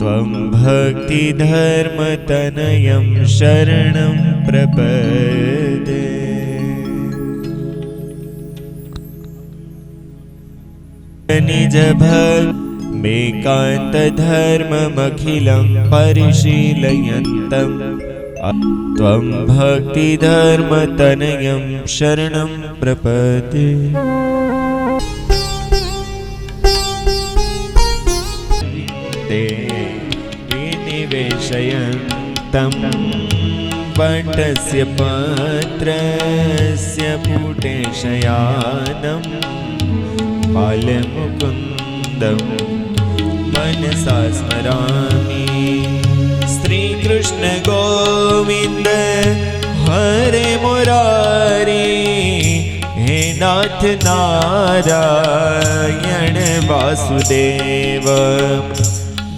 त्वं भक्तिधर्मतनयं शरणं प्रपद्ये। निज भक्त मेकान्तधर्ममखिलं परिशीलयन्तं त्वं भक्तिधर्मतनयं शरणं प्रपद्ये। ते विनिवेशयन्तं वटस्य पत्रस्य पुटे शयानं बालमुकुन्दं मनसा स्मरामि। श्रीकृष्ण गोविन्द हरे मुरारी, हे नाथ नारायण वासुदेव।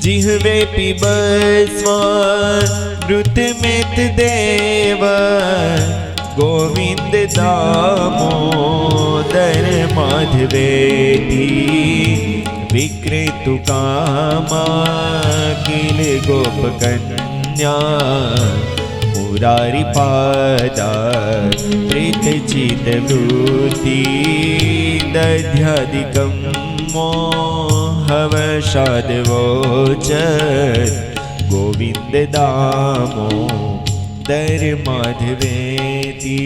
जिह्वे पिबस्वामृतमेत देव, गोविन्द दामोदर माधवेति। विक्रेतु कामा किल गोपकन्या, मुरारी पादा प्रीतचित्तवृत्ति। दध्यादिकं मोहवशादवोचर, गोविन्द दामोदर माधवेति।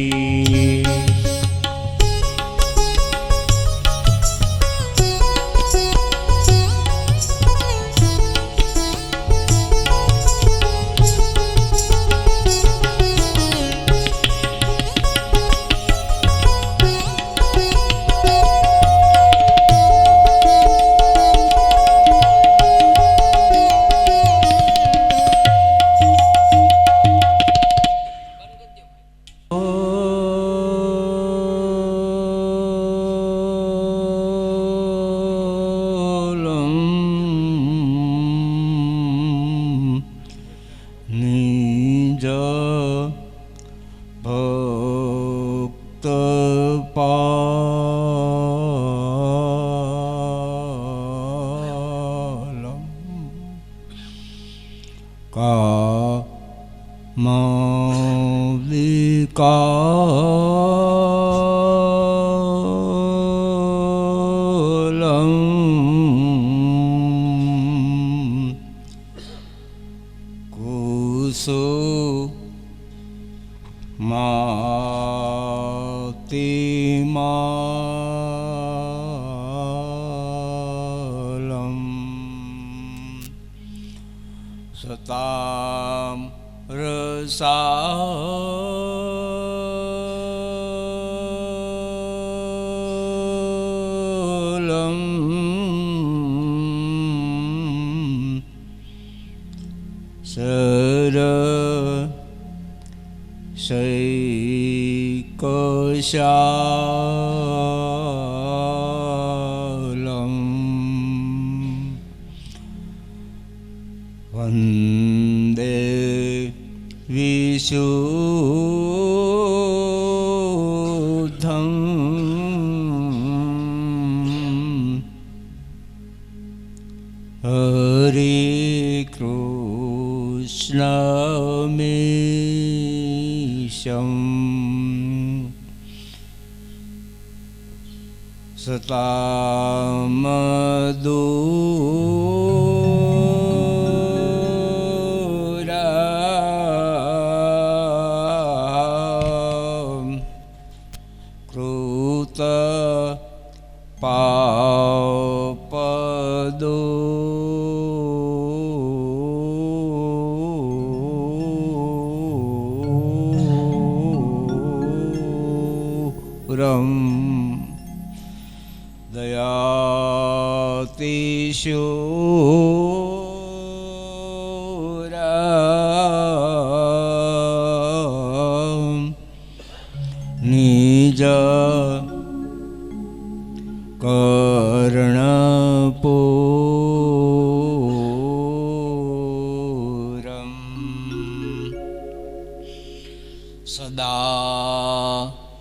सदा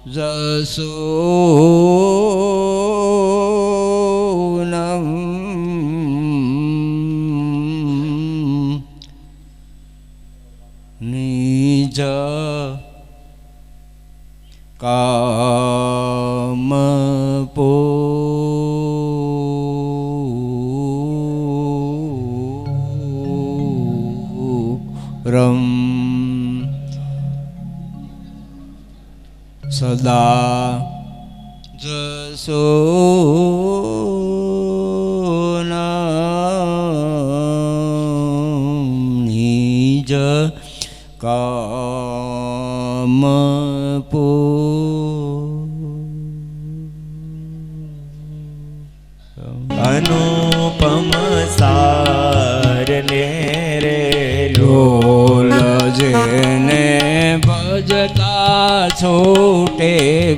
जसो નિજ કામ પૂરમ સદા જસો નિજ કામ અનુપમ સાર ને રે લોલ જેને ભજતા છૂટે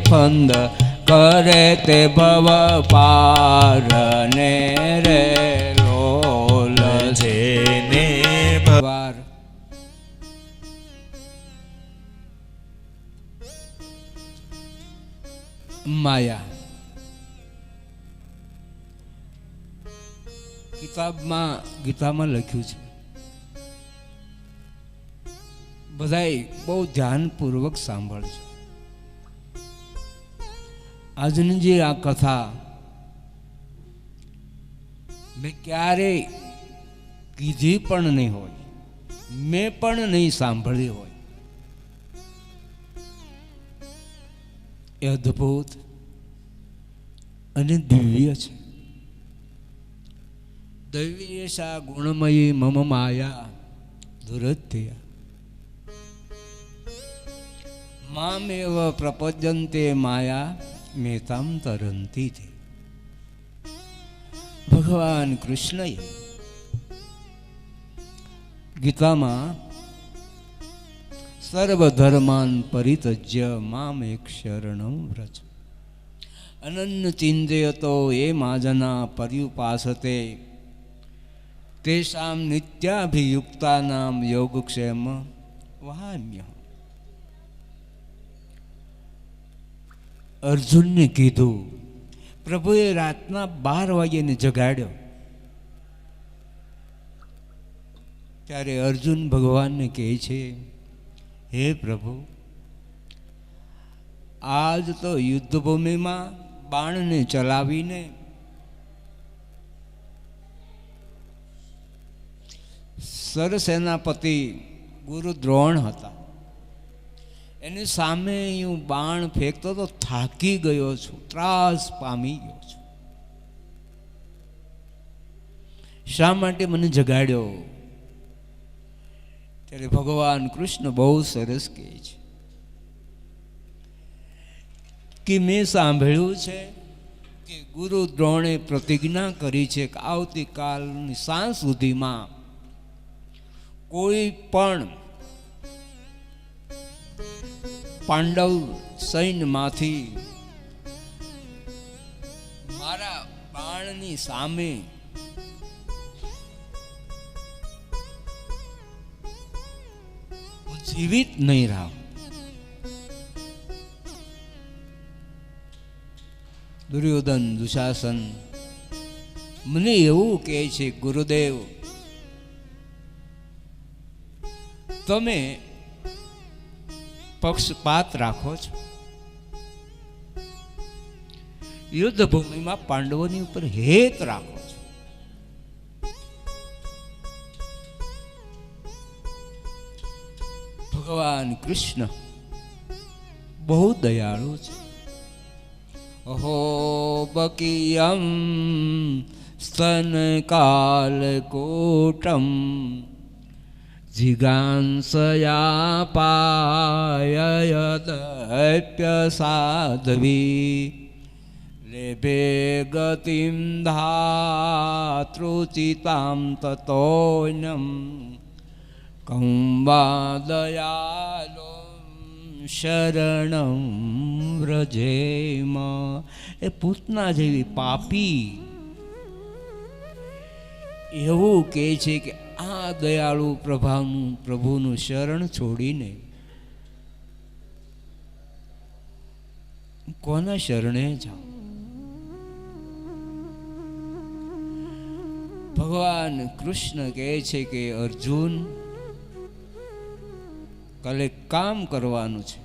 ફંદ કરે તે ભવ પાર ને રે લોલ જેને ભવાર માયા ગીતામાં લખ્યું છે, બધાય બહુ ધ્યાનપૂર્વક સાંભળજો. આજની જે આ કથા મેં ક્યારેય કીધી પણ નહીં હોય, મેં પણ નહીં સાંભળી હોય. એ અદ્ભુત અને દિવ્ય છે. દૈવીયશા ગુણમયી મમ માયા દુરત્યા મામેવ પ્રપદ્યંતે માયા મેતામ તરંતી છે. ભગવાન કૃષ્ણએ ગીતામાં સર્વધર્માન પરિત્યજ્ય મામ એક શરણં વ્રજ અનન્ય ચિંતયતો એ માજના પર્યુપાસતે તેષામ નિત્યાભિયુક્તાનામ યોગક્ષેમ વહામ્ય. અર્જુનને કીધું, પ્રભુએ રાતના 12 વાગ્યાને જગાડ્યો. ત્યારે અર્જુન ભગવાનને કહે છે, હે પ્રભુ, આજ તો યુદ્ધભૂમિમાં બાણને ચલાવીને સરસેનાપતિ ગુરુ દ્રોણ હતા, એની સામે હું બાણ ફેંકતો તો થાકી ગયો છું, ત્રાસ પામી ગયો છું. શા માટે મને જગાડ્યો? ત્યારે ભગવાન કૃષ્ણ બહુ સરસ કહે છે કે મેં સાંભળ્યું છે કે ગુરુ દ્રોણે પ્રતિજ્ઞા કરી છે કે આવતીકાલની સાંજ સુધીમાં કોઈ પણ પાંડવ સૈન્યમાંથી મારા બાણની સામે જીવિત નહીં રહો. દુર્યોધન દુશાસન મને એવું કહે છે, ગુરુદેવ તમે પક્ષપાત રાખો છો, યુદ્ધ ભૂમિમાં પાંડવોની ઉપર હેત રાખો છો. ભગવાન કૃષ્ણ બહુ દયાળુ છે. અહો બકીયમ સ્તન કાલકોટમ જિગાંસયા પાયદપ્ય સાધવી લેભે ગતિમ ધાતૃચિતામ તતોન્યમ કંવાદયાલો શરણં વ્રજેમ. એ પૂતના જેવી પાપી એવું કહે છે કે આ દયાળુ પ્રભુનું શરણ છોડીને કોના શરણે જાઓ? ભગવાન કૃષ્ણ કહે છે કે અર્જુન, કાલે કામ કરવાનું છે.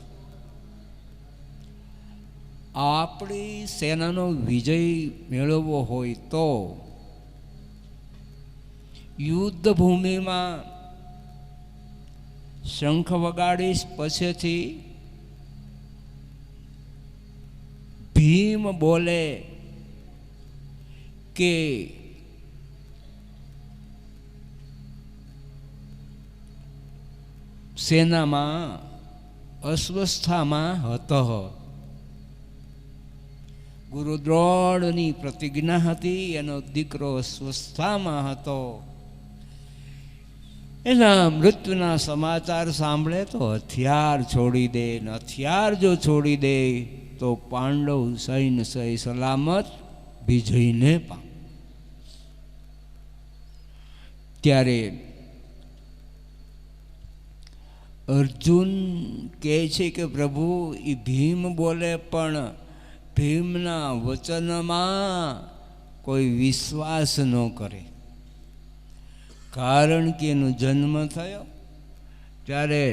આપણી સેનાનો વિજય મેળવવો હોય તો યુદ્ધ ભૂમિમાં શંખ વગાડીશ, પછીથી ભીમ બોલે કે સેનામાં અસ્વસ્થામાં હતો. ગુરુ દ્રોણની પ્રતિજ્ઞા હતી, એનો દીકરો અસ્વસ્થામાં હતો. એના મૃત્યુના સમાચાર સાંભળે તો હથિયાર છોડી દે, ને હથિયાર જો છોડી દે તો પાંડવ સૈન્ય સહી સલામત વિજયને પામે. ત્યારે અર્જુન કહે છે કે પ્રભુ, એ ભીમ બોલે પણ ભીમના વચનમાં કોઈ વિશ્વાસ ન કરે. કારણ કે એનો જન્મ થયો ત્યારે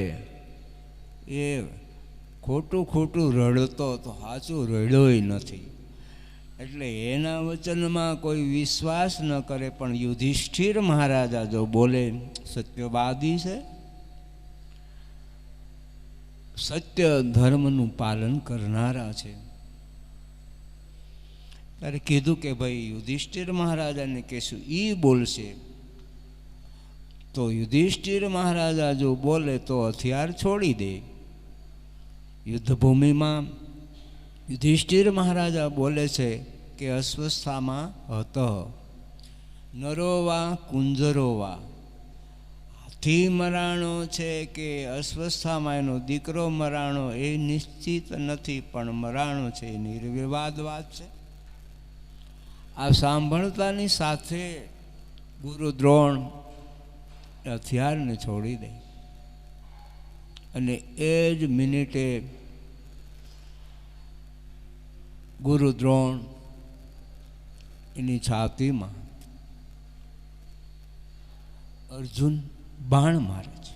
એ ખોટું ખોટું રડતો તો સાચું રડ્યોય નથી. એટલે એના વચનમાં કોઈ વિશ્વાસ ન કરે. પણ યુધિષ્ઠિર મહારાજા જો બોલે, સત્યવાદી છે, સત્ય ધર્મનું પાલન કરનારા છે. ત્યારે કીધું કે ભાઈ યુધિષ્ઠિર મહારાજાને કહેશું, એ બોલશે. તો યુધિષ્ઠિર મહારાજા જો બોલે તો હથિયાર છોડી દે. યુદ્ધભૂમિમાં યુધિષ્ઠિર મહારાજા બોલે છે કે અસ્વસ્થામાં હતો. નરોવા કુંજરોવા, હાથી મરાણો છે કે અસ્વસ્થામાં એનો દીકરો મરાણો એ નિશ્ચિત નથી, પણ મરાણો છે એ નિર્વિવાદ વાત છે. આ સાંભળતાની સાથે ગુરુ દ્રોણ હથિયારને છોડી દે અને એ જ મિનિટે ગુરુ દ્રોણ એની છાતીમાં અર્જુન બાણ મારે છે.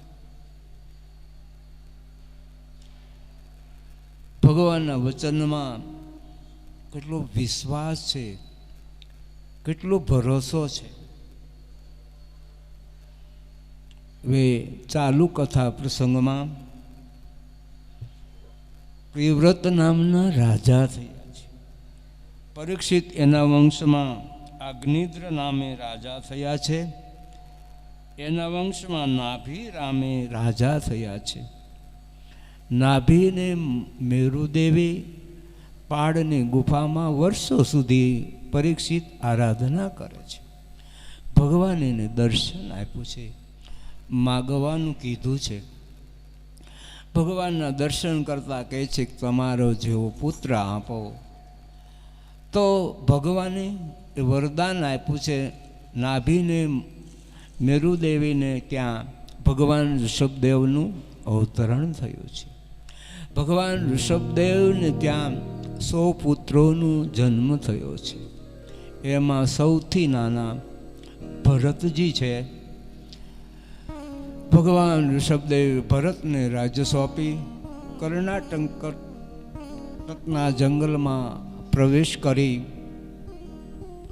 ભગવાનના વચનમાં કેટલો વિશ્વાસ છે, કેટલો ભરોસો છે. હવે ચાલુ કથા પ્રસંગમાં પ્રિવ્રત નામના રાજા થયા છે. પરીક્ષિત એના વંશમાં અગ્નિદ્ર નામે રાજા થયા છે. એના વંશમાં નાભી રામે રાજા થયા છે. નાભીને મેરુદેવી પાડની ગુફામાં વર્ષો સુધી પરીક્ષિત આરાધના કરે છે. ભગવાન એને દર્શન આપ્યું છે, માગવાનું કીધું છે. ભગવાનના દર્શન કરતાં કહે છે કે તમારો જેવો પુત્ર આપો. તો ભગવાને વરદાન આપ્યું છે. નાભીને મેરુદેવીને ત્યાં ભગવાન ઋષભદેવનું અવતરણ થયું છે. ભગવાન ઋષભદેવને ત્યાં 100 પુત્રોનો જન્મ થયો છે. એમાં સૌથી નાના ભરતજી છે. ભગવાન ઋષભદેવ ભરતને રાજ્ય સોંપી કર્ણાટકના જંગલમાં પ્રવેશ કરી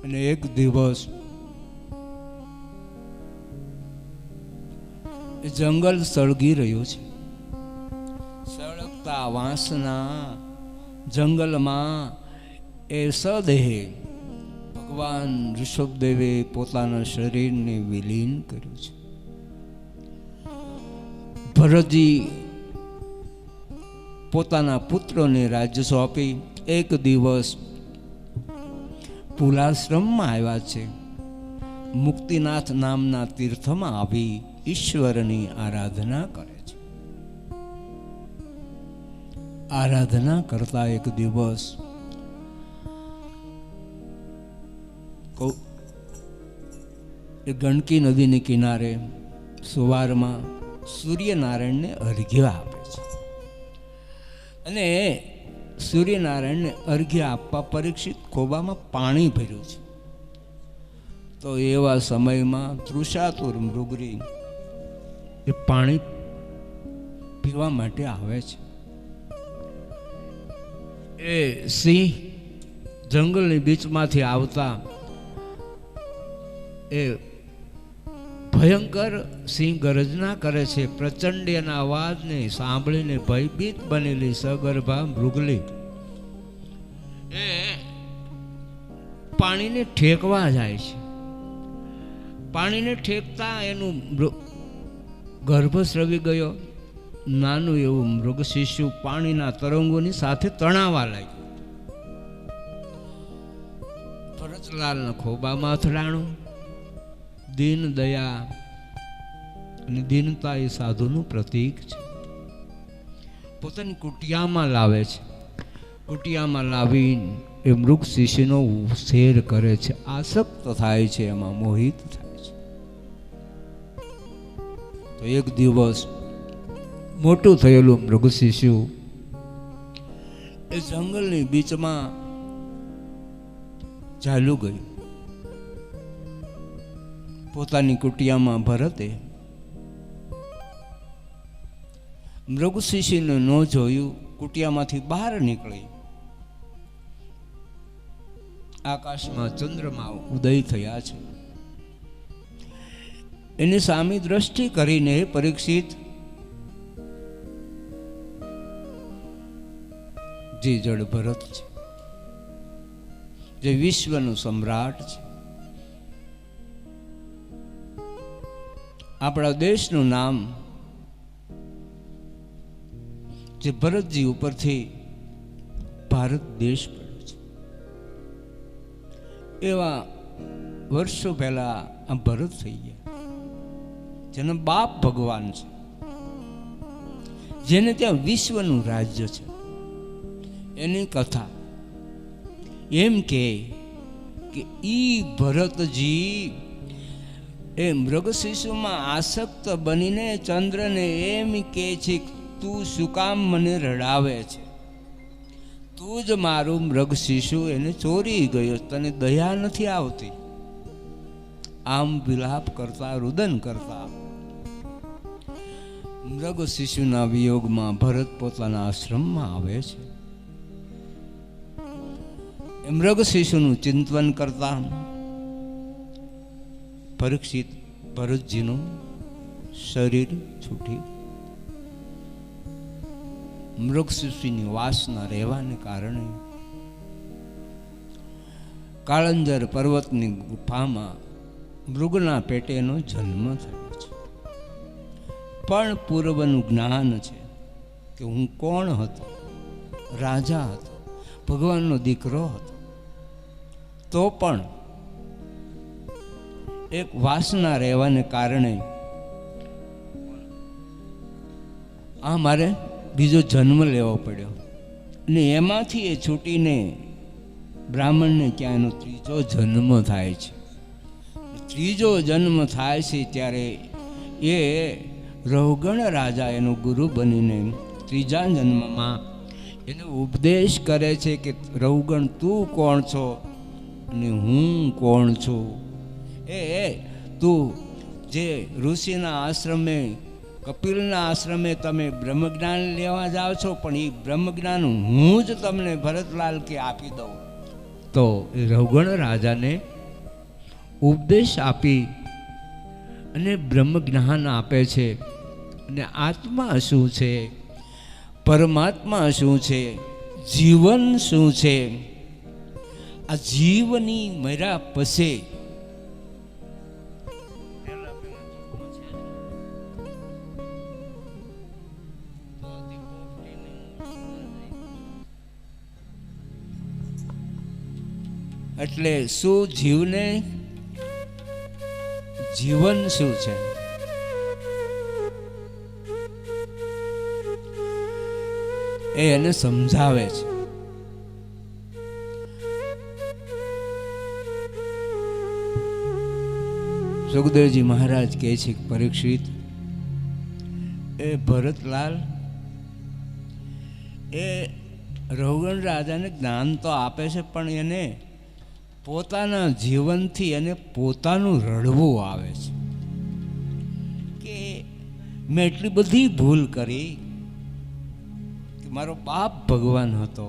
અને એક દિવસ જંગલ સળગી રહ્યું છે. સળગતા વાંસના જંગલમાં એ સદેહે ભગવાન ઋષભદેવે પોતાના શરીરને વિલીન કર્યું છે. ભરતજી પોતાના પુત્રોને રાજ્ય સોંપી એક દિવસ પુલાશ્રમમાં આવ્યા છે. મુક્તિનાથ નામના તીર્થમાં આવી ઈશ્વરની આરાધના કરે છે. આરાધના કરતા એક દિવસ એ ગંડકી નદીને કિનારે સવારમાં સૂર્યનારાયણને અર્ઘ્ય આપે છે. અને સૂર્યનારાયણને અર્ઘ્ય આપવા પરીક્ષિત ખોબામાં પાણી ભર્યું છે. તો એવા સમયમાં તૃષાતુર મૃગરી એ પાણી પીવા માટે આવે છે. એ સિંહ જંગલની બીચમાંથી આવતા એ ભયંકર સિંહ ગર્જના કરે છે. પ્રચંડ એના અવાજને સાંભળીને ભયભીત બનેલી સગર્ભા મૃગલી એ પાણીને ઠેકવા જાય છે. પાણીને ઠેકતા એનું ગર્ભ સ્રવી ગયો. નાનું એવું મૃગ શિશુ પાણીના તરંગોની સાથે તણાવા લાગ્યું. ભરતલાલના ખોબામાં અથડાણું. દીન દયા અને દીનતા એ સાધુનું પ્રતીક છે. પોતાની કુટિયામાં લાવે છે. કુટિયામાં લાવીને એ મૃગ શિશુનો શેર કરે છે. આસક્ત થાય છે, એમાં મોહિત થાય છે. તો એક દિવસ મોટું થયેલું મૃગ શિશુ એ જંગલની બીચમાં ચાલ્યું ગયું. પોતાની કુટિયામાં ભરતે મૃગ શિશુને ન જોયું. કુટિયામાંથી બહાર નીકળી. આકાશમાં ચંદ્રમા ઉદય થયા છે. એની સામે દ્રષ્ટિ કરીને પરીક્ષિત, જે જડ ભરત છે, જે વિશ્વનું સમ્રાટ છે, આપણા દેશનું નામ જે ભરતજી ઉપરથી ભારત દેશ પડ્યો છે, એવા વર્ષો પહેલા આ ભરત થઈ ગયા, જેનો બાપ ભગવાન છે, જેને ત્યાં વિશ્વનું રાજ્ય છે. એની કથા એમ કે ઈ ભરતજી એ મૃગ શિશુમાં આસક્ત બનીને ચંદ્રને એમ કે છે, તું શું કામ મને રડાવે છે? તું જ મારું મૃગ શિશુ એને ચોરી ગયો, તને દયા નથી આવતી? આમ વિલાપ કરતા, રુદન કરતા મૃગ શિશુના વિયોગમાં ભરત પોતાના આશ્રમમાં આવે છે. મૃગ શિશુનું ચિંતન કરતા પરીક્ષિત ભરતજીનું શરીર છૂટી. મૃગ શિશુની વાસના રહેવાને કારણે કાળંજર પર્વતની ગુફામાં મૃગના પેટે એનો જન્મ થયો છે. પણ પૂર્વનું જ્ઞાન છે કે હું કોણ હતો? રાજા હતો, ભગવાનનો દીકરો હતો. તો પણ એક વાસના રહેવાને કારણે આ મારે બીજો જન્મ લેવો પડ્યો. અને એમાંથી એ છૂટીને બ્રાહ્મણને ક્યાં એનો ત્રીજો જન્મ થાય છે. ત્રીજો જન્મ થાય છે ત્યારે એ રૌગણ રાજા એનો ગુરુ બનીને ત્રીજા જન્મમાં એને ઉપદેશ કરે છે કે રૌગણ તું કોણ છો અને હું કોણ છું? તું જે ઋષિના આશ્રમે, કપિલના આશ્રમે તમે બ્રહ્મજ્ઞાન લેવા જાઓ છો, પણ એ બ્રહ્મજ્ઞાન હું જ તમને ભરતલાલ કે આપી દઉં. તો એ રૌગણ રાજાને ઉપદેશ આપી અને બ્રહ્મજ્ઞાન આપે છે. અને આત્મા શું છે, પરમાત્મા શું છે, જીવન શું છે, આ જીવની મર્યા પછી એટલે શું જીવને, જીવન શું છે? એ એને સમજાવે છે. સુખદેવજી મહારાજ કહે છે કે પરીક્ષિત, એ ભરતલાલ એ રૌગણ રાજાને જ્ઞાન તો આપે છે, પણ એને પોતાના જીવનથી એને પોતાનું રડવું આવે છે કે મેં એટલી બધી ભૂલ કરી, કે મારો બાપ ભગવાન હતો,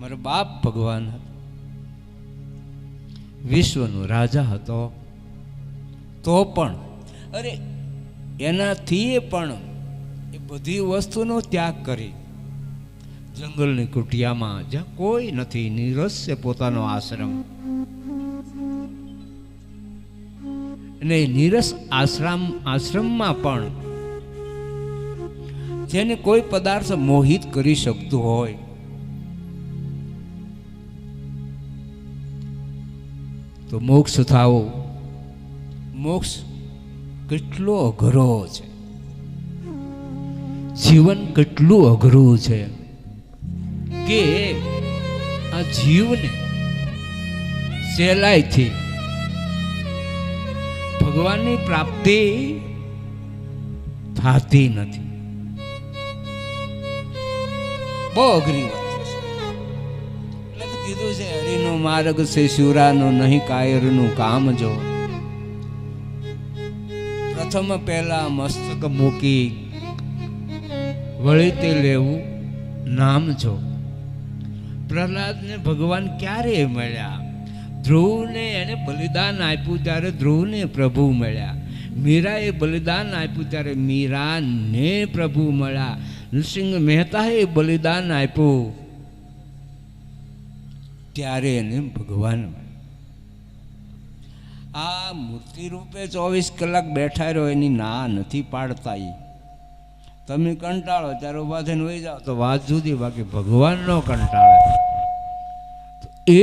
મારો બાપ ભગવાન હતો, વિશ્વનો રાજા હતો, તો પણ અરે એનાથી પણ એ બધી વસ્તુનો ત્યાગ કરી જંગલની કુટિયામાં, જ્યાં કોઈ નથી, નીરસ છે પોતાનો આશ્રમ, અને નીરસ આશ્રમમાં પણ જેને કોઈ પદાર્થ મોહિત કરી શકતું હોય તો મોક્ષ થાવો, મોક્ષ કેટલો અઘરો છે, જીવન કેટલું અઘરું છે કે આ જીવને સહેલાઈથી ભગવાનની પ્રાપ્તિ થતી નથી. બહુ અઘરી વાત છે. એટલે કીધું છે હરિનો માર્ગ છે શિવરાનો, નહીં કાયરનું કામ જો. પ્રથમ પહેલા મસ્તક મૂકી વળી તે લેવું નામ જો. પ્રહલાદને ભગવાન ક્યારે મળ્યા? ધ્રુવને એને બલિદાન આપ્યું ત્યારે ધ્રુવને પ્રભુ મળ્યા. મીરાએ બલિદાન આપ્યું ત્યારે મીરાને પ્રભુ મળ્યા. નરસિંહ મહેતાએ બલિદાન આપ્યું ત્યારે એને ભગવાન મળ્યા. આ મૂર્તિ રૂપે 24 કલાક બેઠા રહ્યો એની ના નથી પાડતા. તમે કંટાળો ત્યારે ઉભા થઈને વહી જાઓ તો વાત જુદી, બાકી ભગવાન નો કંટાળે.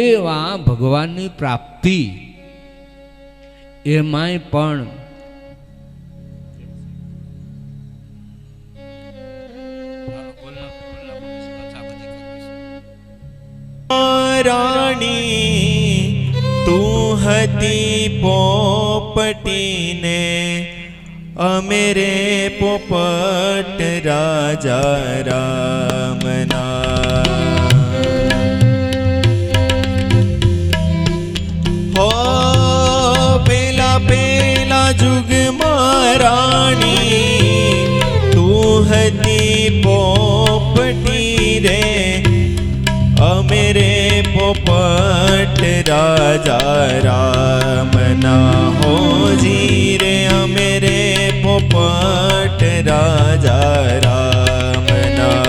એવા ભગવાનની પ્રાપ્તિ એમાંય પણ રાણી તું હતી પોપટીને અમે રે પોપટ રાજા રામના. હો પેલા પેલા જુગમાં રાણી તું હતી પોપટી રે અમે રે પોપટ રાજા રામના. હોજી રે અમે રે પોપટ રાજા રામના.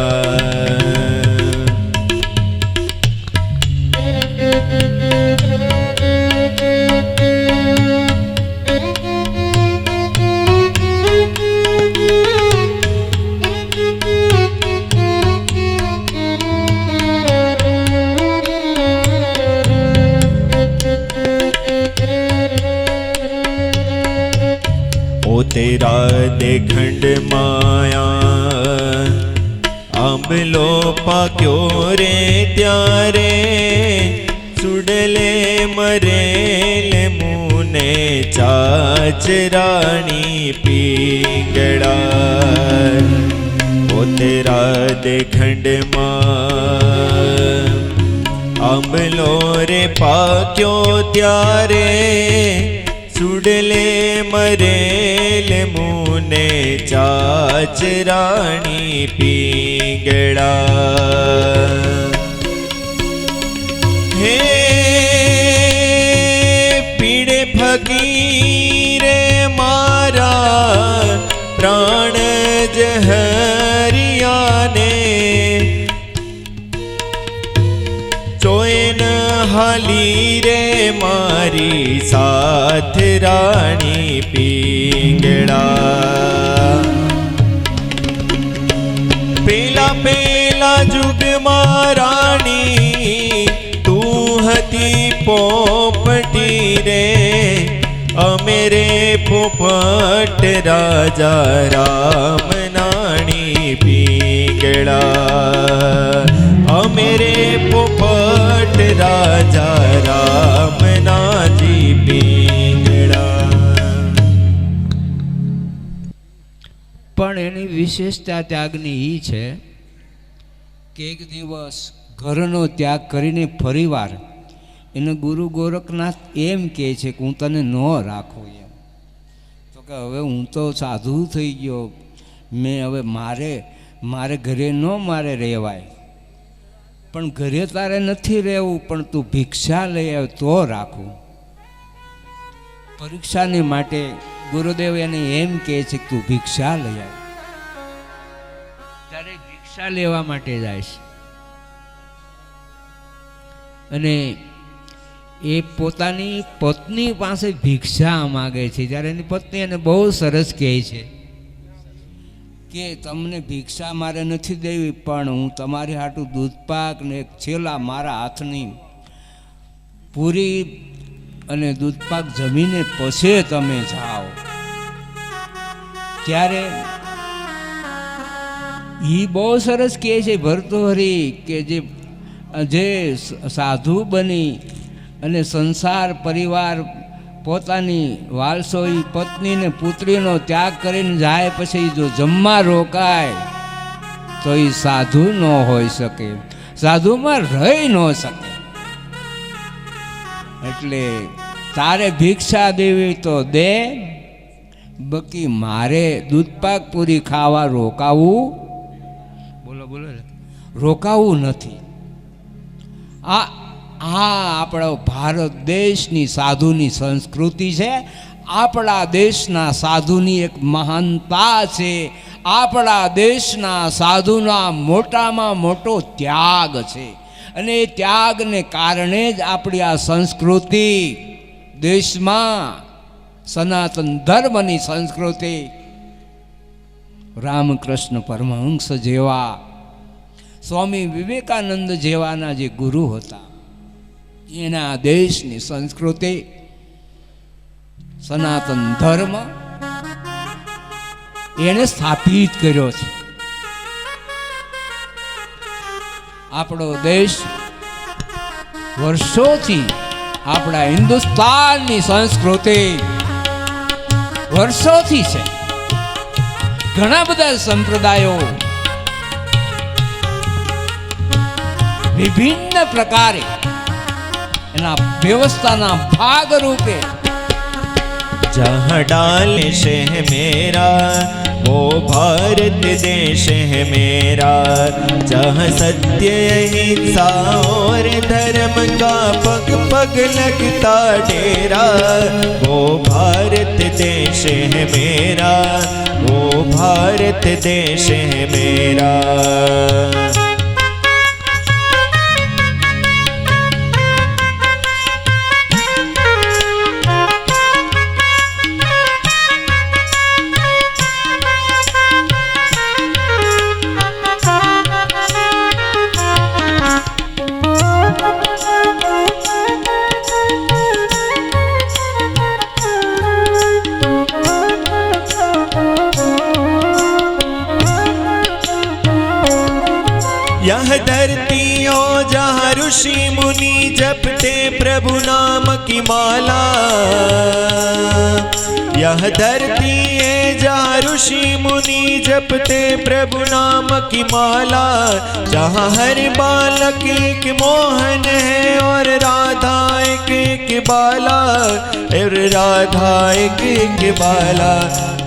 तेरा देखंड माया आंबलो पाक्यो रे त्यारे सुडले मरेले मुने चाचराणी पींगड़ा. ओ तेरा देखंड માં આંબલો રે પાક્યો ત્યારે સુડલે મરેલ મુને ચાચરાણી પીંગળા. હે પીડે ફકીરે મારા પ્રાણ જહરિયાને ચોયન હાલી રે મારી સાથ રાણી પીંગળા. પેલા પેલા જુગમાં રાણી તું હતી પોપટી રે અમે રે પોપટ રાજા રામ નાણી પીંગળા. અમે રે પોપટ રાજા રામ નાજી પીંગળા. પણ એની વિશેષતા ત્યાગની એ છે કે એક દિવસ ઘરનો ત્યાગ કરીને ફરીવાર એને ગુરુ ગોરખનાથ એમ કહે છે કે હું તને ન રાખું એમ. તો કે હવે હું તો સાધુ થઈ ગયો, મેં હવે મારે ઘરે ન મારે રહેવાય, પણ ઘરે તારે નથી રહેવું, પણ તું ભિક્ષા લઈ આવ તો રાખું. પરીક્ષાની માટે ગુરુદેવ એને એમ કહે છે કે તું ભિક્ષા લઈ આવ. ત્યારે ભિક્ષા લેવા માટે જાય છે અને એ પોતાની પત્ની પાસે ભિક્ષા માગે છે. જ્યારે એની પત્ની એને બહુ સરસ કહે છે કે તમને ભિક્ષા મારે નથી દેવી, પણ હું તમારી હાટું દૂધપાક ને એક છેલ્લા મારા હાથની પૂરી અને દૂધપાક જમીને પછી તમે જાઓ. ત્યારે એ બહુ સરસ કહે છે ભર્તૃહરિ કે જે સાધુ બની અને સંસાર પરિવાર પોતાની વાલસોઈ પત્નીને પુત્રીનો ત્યાગ કરીને જાય, પછી જો જમવા રોકાય તો એ સાધુ ન હોઈ શકે, સાધુમાં રહી ન શકે. એટલે તારે ભિક્ષા દેવી તો દે, બાકી મારે દૂધપાક પૂરી ખાવા રોકાવું, બોલો બોલો, રોકાવું નથી. આ આપણો ભારત દેશની સાધુની સંસ્કૃતિ છે, આપણા દેશના સાધુની એક મહાનતા છે, આપણા દેશના સાધુના મોટામાં મોટો ત્યાગ છે. અને એ ત્યાગને કારણે જ આપણી આ સંસ્કૃતિ દેશમાં સનાતન ધર્મની સંસ્કૃતિ રામકૃષ્ણ પરમહંસ જેવા, સ્વામી વિવેકાનંદ જેવાના જે ગુરુ હતા, એના દેશની સંસ્કૃતિ સનાતન ધર્મ એને સ્થાપિત કર્યો છે. આપણો દેશ વર્ષોથી, આપણા હિન્દુસ્તાનની સંસ્કૃતિ વર્ષોથી છે. ઘણા બધા સંપ્રદાયો વિભિન્ન પ્રકારે એના વ્યવસ્થાના ભાગ રૂપે जहाँ डाल से है मेरा वो भारत देश है मेरा, जहाँ सत्य अहिंसा और धर्म का पग पग लगता डेरा, वो भारत देश है मेरा, वो भारत देश है मेरा. यह धरती ओ जहाँ ऋषि मुनि जपते प्रभु नाम की माला, यह धरती है जहाँ ऋषि मुनि जपते प्रभु नाम की माला, जहाँ हर बालक एक मोहन है और राधा एक बाला, और राधा एक बाला,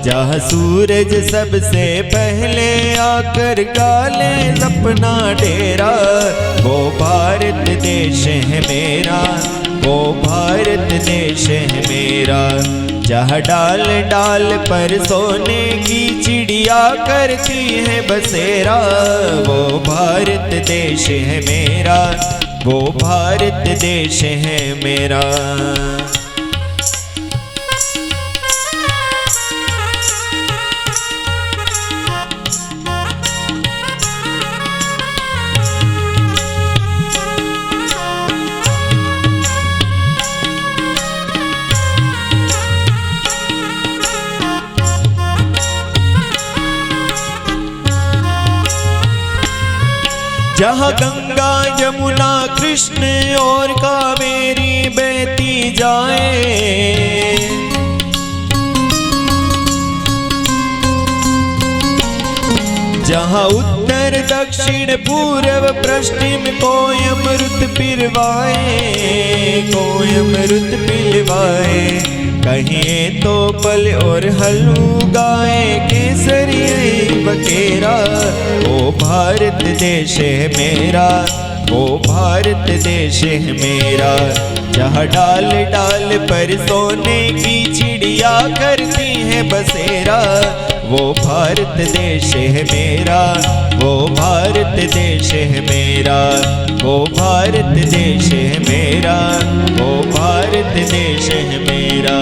जहाँ सूरज सबसे पहले आकर गाले अपना डेरा, वो भारत देश है मेरा, वो भारत देश है मेरा. जहाँ डाल डाल पर सोने की चिड़िया करती है बसेरा, वो भारत देश है मेरा, वो भारत देश है मेरा. जहाँ गंगा यमुना कृष्ण और कावेरी बहती जाए, जहाँ उत्तर उत्तर दक्षिण पूर्व पश्चिम कोई अमृत पिलवाए, कोई अमृत पिलवाए। कहिए तो पल और हलू गाए केसरी बकेरा। ओ भारत देश है मेरा, ओ भारत देश है मेरा। जहाँ डाल डाल पर सोने की चिड़िया करती है बसेरा, वो भारत देश है मेरा, वो भारत देश है मेरा, वो भारत देश है मेरा, वो भारत देश है मेरा।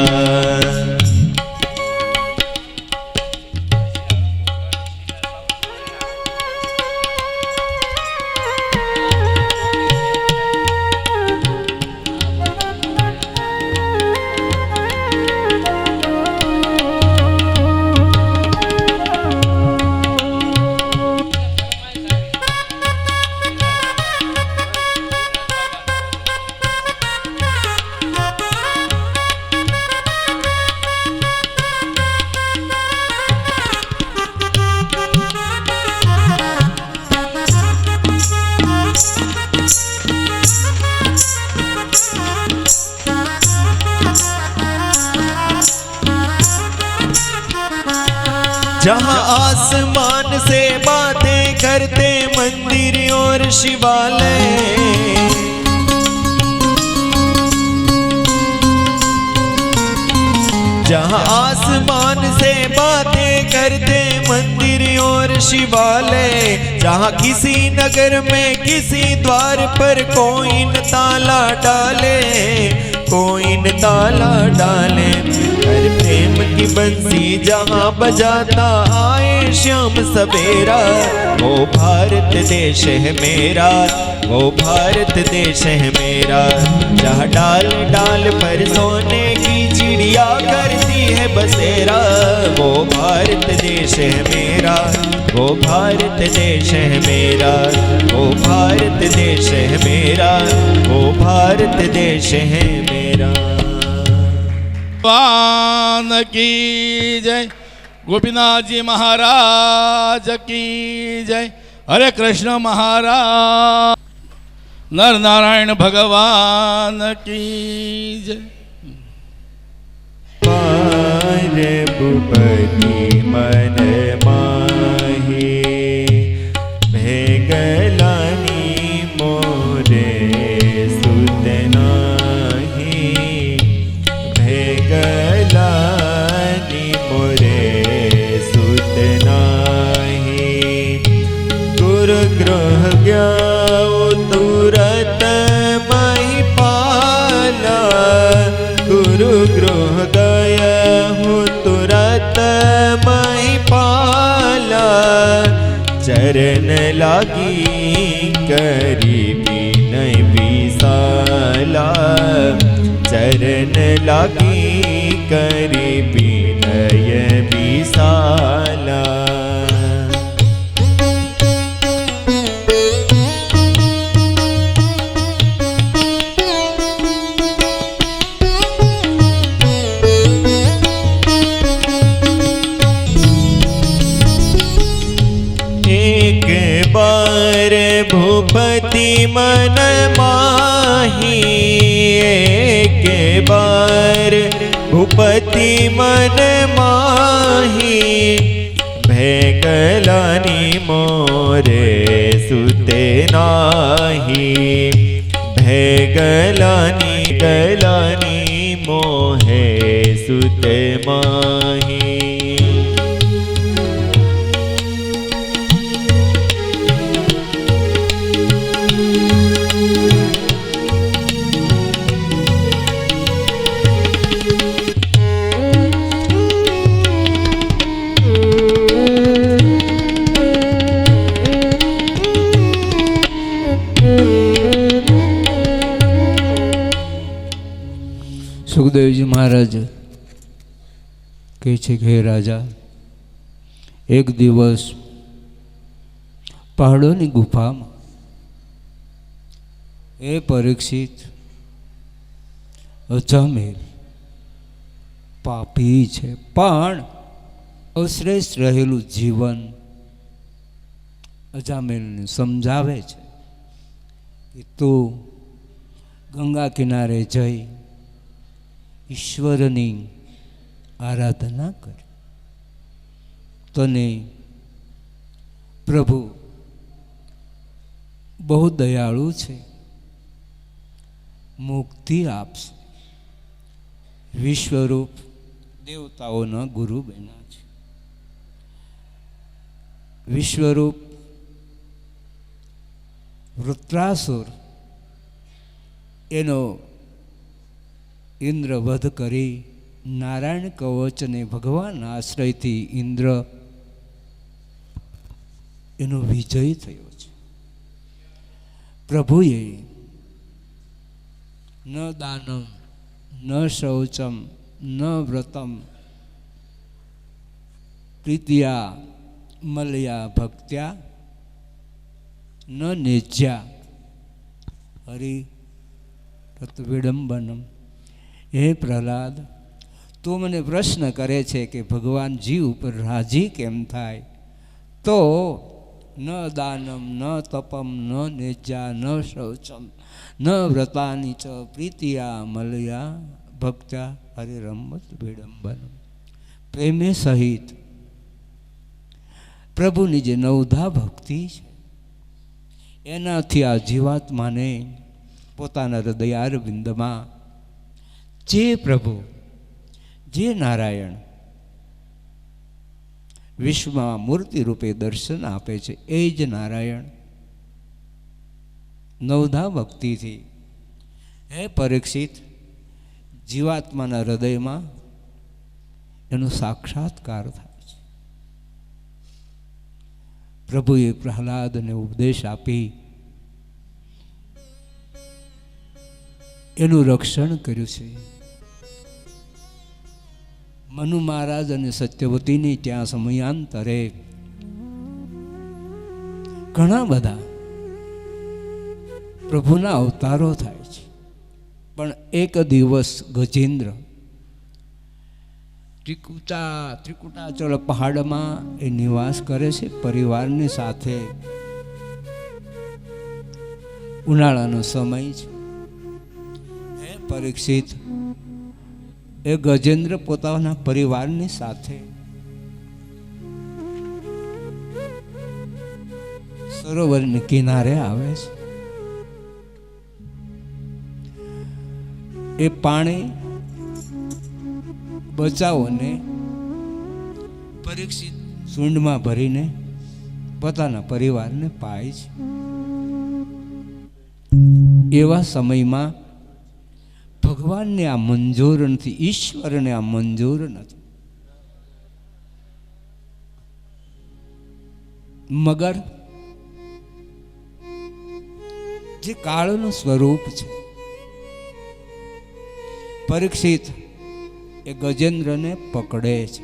जहाँ आसमान से बातें करते मंदिर और शिवालय, जहाँ आसमान से बातें करते मंदिर और शिवालय। जहाँ किसी नगर में किसी द्वार पर कोई न ताला डाले, कोई न ताला डाले। हर प्रेम की बंसी जहाँ बजाता आए श्याम सवेरा, वो भारत देश है मेरा, वो भारत देश है मेरा। जहाँ डाल डाल पर सोने की चिड़िया करती है बसेरा, वो भारत देश है मेरा, वो भारत देश है मेरा, वो भारत देश है मेरा, वो भारत देश है मेरा। भगवान की जय, गोपीनाथ जी महाराज की जय। हरे कृष्ण महाराज, नर नारायण भगवान की जय। भूपति मन माही, भेगलानी मोरे सुत नाही, भेगलानी मोरे सुत नाही। गुरु गृह गयो तुरत महिपाला, गुरु गृह गया हूँ तुरत महिपाला। चरण लागी करी विनय विशाला, चरण लागी करी विनय विशाला। एक बार भूपति मन माही, एक बार भूपति मन माही। भेगलानी मोरे सुते नाही, भेगलानी गलानी मोहे सुते माही। સુખદેવજી મહારાજ કહે છે કે હે રાજા, એક દિવસ પહાડોની ગુફામાં એ પરીક્ષિત અજામેલ પાપી છે, પણ અશ્રેષ્ઠ રહેલું જીવન અજામિલને સમજાવે છે કે તું ગંગા કિનારે જઈ ઈશ્વરની આરાધના કર, તને પ્રભુ બહુ દયાળુ છે, મુક્તિ આપશે. વિશ્વરૂપ દેવતાઓના ગુરુ બન્યા છે. વિશ્વરૂપ વૃત્રાસુર એનો ઇન્દ્ર વધ કરી નારાયણ કવચને ભગવાન આશ્રયથી ઇન્દ્ર એનો વિજય થયો છે. પ્રભુએ ન દાનમ ન શૌચમ ન વ્રતમ પ્રીત્યા મલયા ભક્ત્યા ન નેજ્યા હરિ તત વિડંબનમ. હે પ્રહલાદ, તું મને પ્રશ્ન કરે છે કે ભગવાન જીવ ઉપર રાજી કેમ થાય? તો ન દાનમ ન તપમ ન નેજ્યા ન શૌચમ ન વ્રતાની ચ પ્રીતિયા મલયા ભક્ત્યા હરિરમત વિડંબનમ. પ્રેમે સહિત પ્રભુની જે નવધા ભક્તિ છે એનાથી આ જીવાત્માને પોતાના હૃદયારવિંદમાં જે પ્રભુ, જે નારાયણ વિશ્વમાં મૂર્તિ રૂપે દર્શન આપે છે એ જ નારાયણ નવધા ભક્તિથી, હે પરીક્ષિત, જીવાત્માના હૃદયમાં એનો સાક્ષાત્કાર થાય છે. પ્રભુએ પ્રહલાદને ઉપદેશ આપી એનું રક્ષણ કર્યું છે. મનુ મહારાજ અને સત્યવતીની ત્યાં સમયાંતરે ઘણા બધા પ્રભુના અવતારો થાય છે, પણ એક દિવસ ગજેન્દ્ર ત્રિકુટાચલ પહાડમાં એ નિવાસ કરે છે પરિવારની સાથે. ઉનાળાનો સમય છે. હે પરીક્ષિત, એ ગજેન્દ્ર પોતાના પરિવારની સાથે સરોવરની કિનારે આવે છે. એ પાણી બચાવોને પરીક્ષિત સૂંઢમાં ભરીને પોતાના પરિવારને પાય છે. એવા સમયમાં ભગવાનને આ મંજૂર નથી, ઈશ્વરને આ મંજૂર નથી. મગર જે કાળનું સ્વરૂપ છે, પરીક્ષિત એ ગજેન્દ્રને પકડે છે.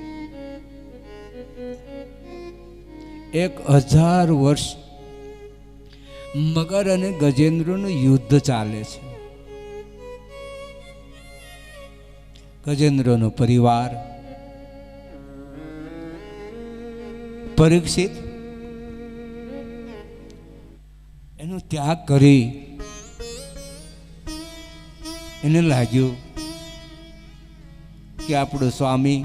1000 વર્ષ મગર અને ગજેન્દ્રનું યુદ્ધ ચાલે છે. ગજેન્દ્રનો પરિવાર પરીક્ષિત એનો ત્યાગ કરી એને લાગ્યું કે આપણો સ્વામી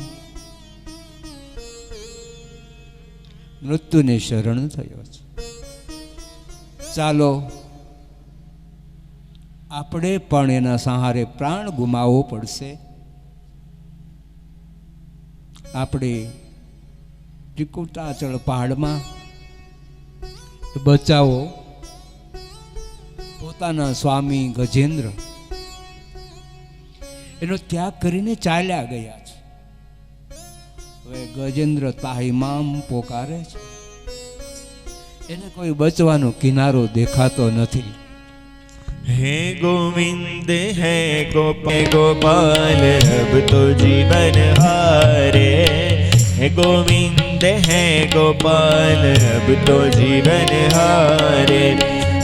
મૃત્યુને શરણ થયો છે, ચાલો આપણે પણ એના સહારે પ્રાણ ગુમાવવો પડશે. આપણે ત્રિકુટાચલ પહાડમાં બચાવો. પોતાના સ્વામી ગજેન્દ્ર એનો ત્યાગ કરીને ચાલ્યા ગયા છે. હવે ગજેન્દ્ર તાહીમામ પોકારે છે, એને કોઈ બચવાનો કિનારો દેખાતો નથી. हे गोविंद है गोपाल अब तो जीवन हारे. हे गोविंद है गोपाल अब तो जीवन हारे.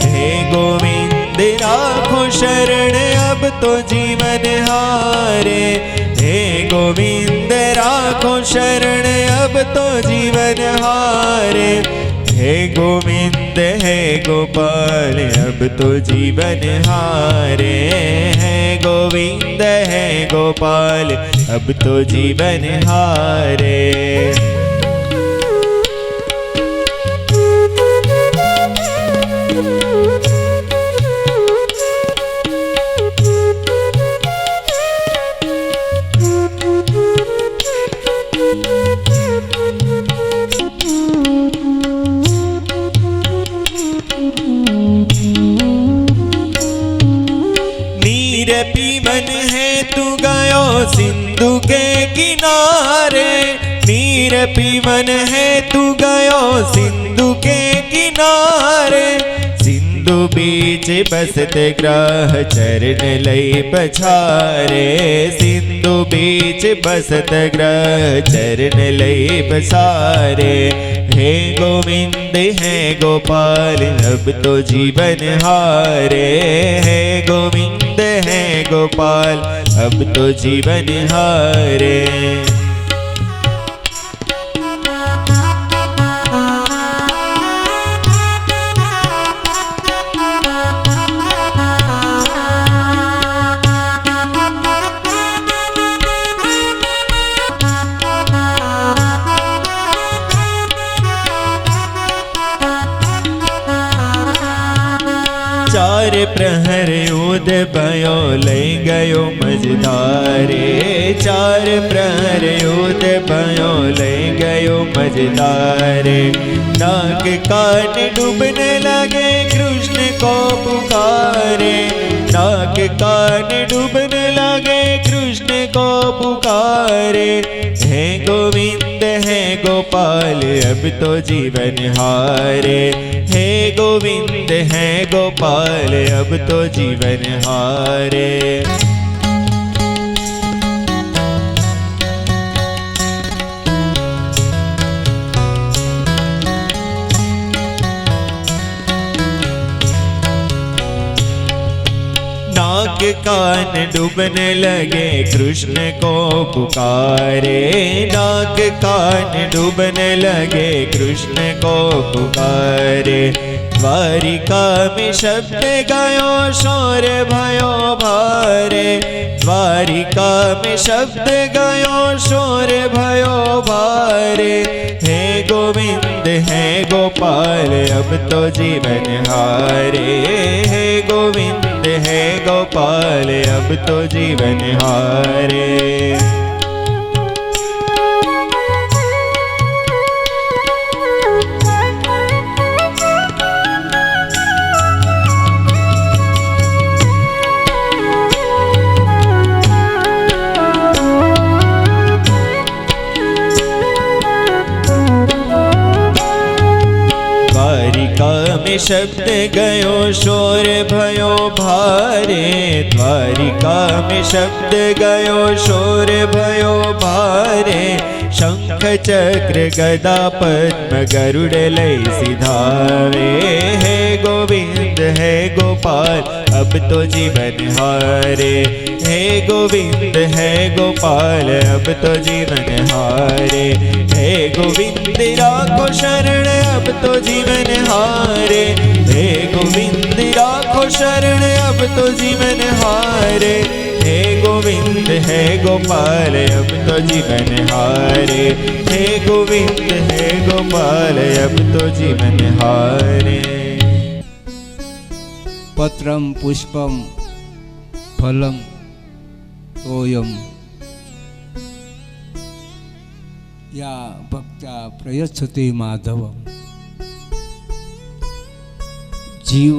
हे गोविंद राखो शरण अब तो जीवन हारे. हे गोविंद राखो शरण अब तो जीवन हारे. हे गोविंद हे गोपाल अब तो जीवन हारे। है गोविंद है गोपाल अब तो जीवन हारे। पीवन है तू गयो सिंधु के किनारे। नीर पीवन है तू गयो सिंधु के किनारे। सिंधु बीच बसत ग्रह चरण लई पछारे। सिंधु बीच बसत ग्रह चरण लई पछारे। हे गोविंद है गोपाल अब तो जीवन हारे। हे गोविंद है गोपाल अब तो जीवन हारे। चार प्रहर उद भयो लई गयो मझधारे। चार प्रहर उद भयो लई गयो मझधारे। नाग कान डूबने लगे कृष्ण को पुकारे। नाग कान डूबने लगे कृष्ण को पुकारे। हे गोविंद है गोपाल अब तो जीवन हारे। हे गोविंद है गोपाल अब तो जीवन हारे। नाग कान डूबने लगे कृष्ण को पुकारे। नाग कान डूबने लगे कृष्ण को पुकारे। द्वारिका में शब्द गायो शौर भयो भारे। द्वारिका में शब्द गायो शौर भयो भारे। हे गोविंद है गोपाल अब तो जीवन हारे। हे गोविंद है गोपाल अब तो जीवन हारे। में शब्द गयो शोर भयो भारे। द्वारिका में शब्द गयो शोर भयो भारे। शंख चक्र गदा पद्म गरुड़ लई सिधावे। हे गोविंद है गोपाल अब तो जीवन हारे। हे गोविंद है गोपाल अब तो जीवन हारे। हे गोविंद राखो शरण अब तो जीवन हारे। हे गोविंद राखो शरण अब तो जीवन हारे। हे गोविंद है गोपाल अब तो जीवन हारे। हे गोविंद है गोपाल अब तो जीवन हारे। पत्रम पुष्पम फलम तोयम या भक्त्या प्रयच्छति माधवम। जीव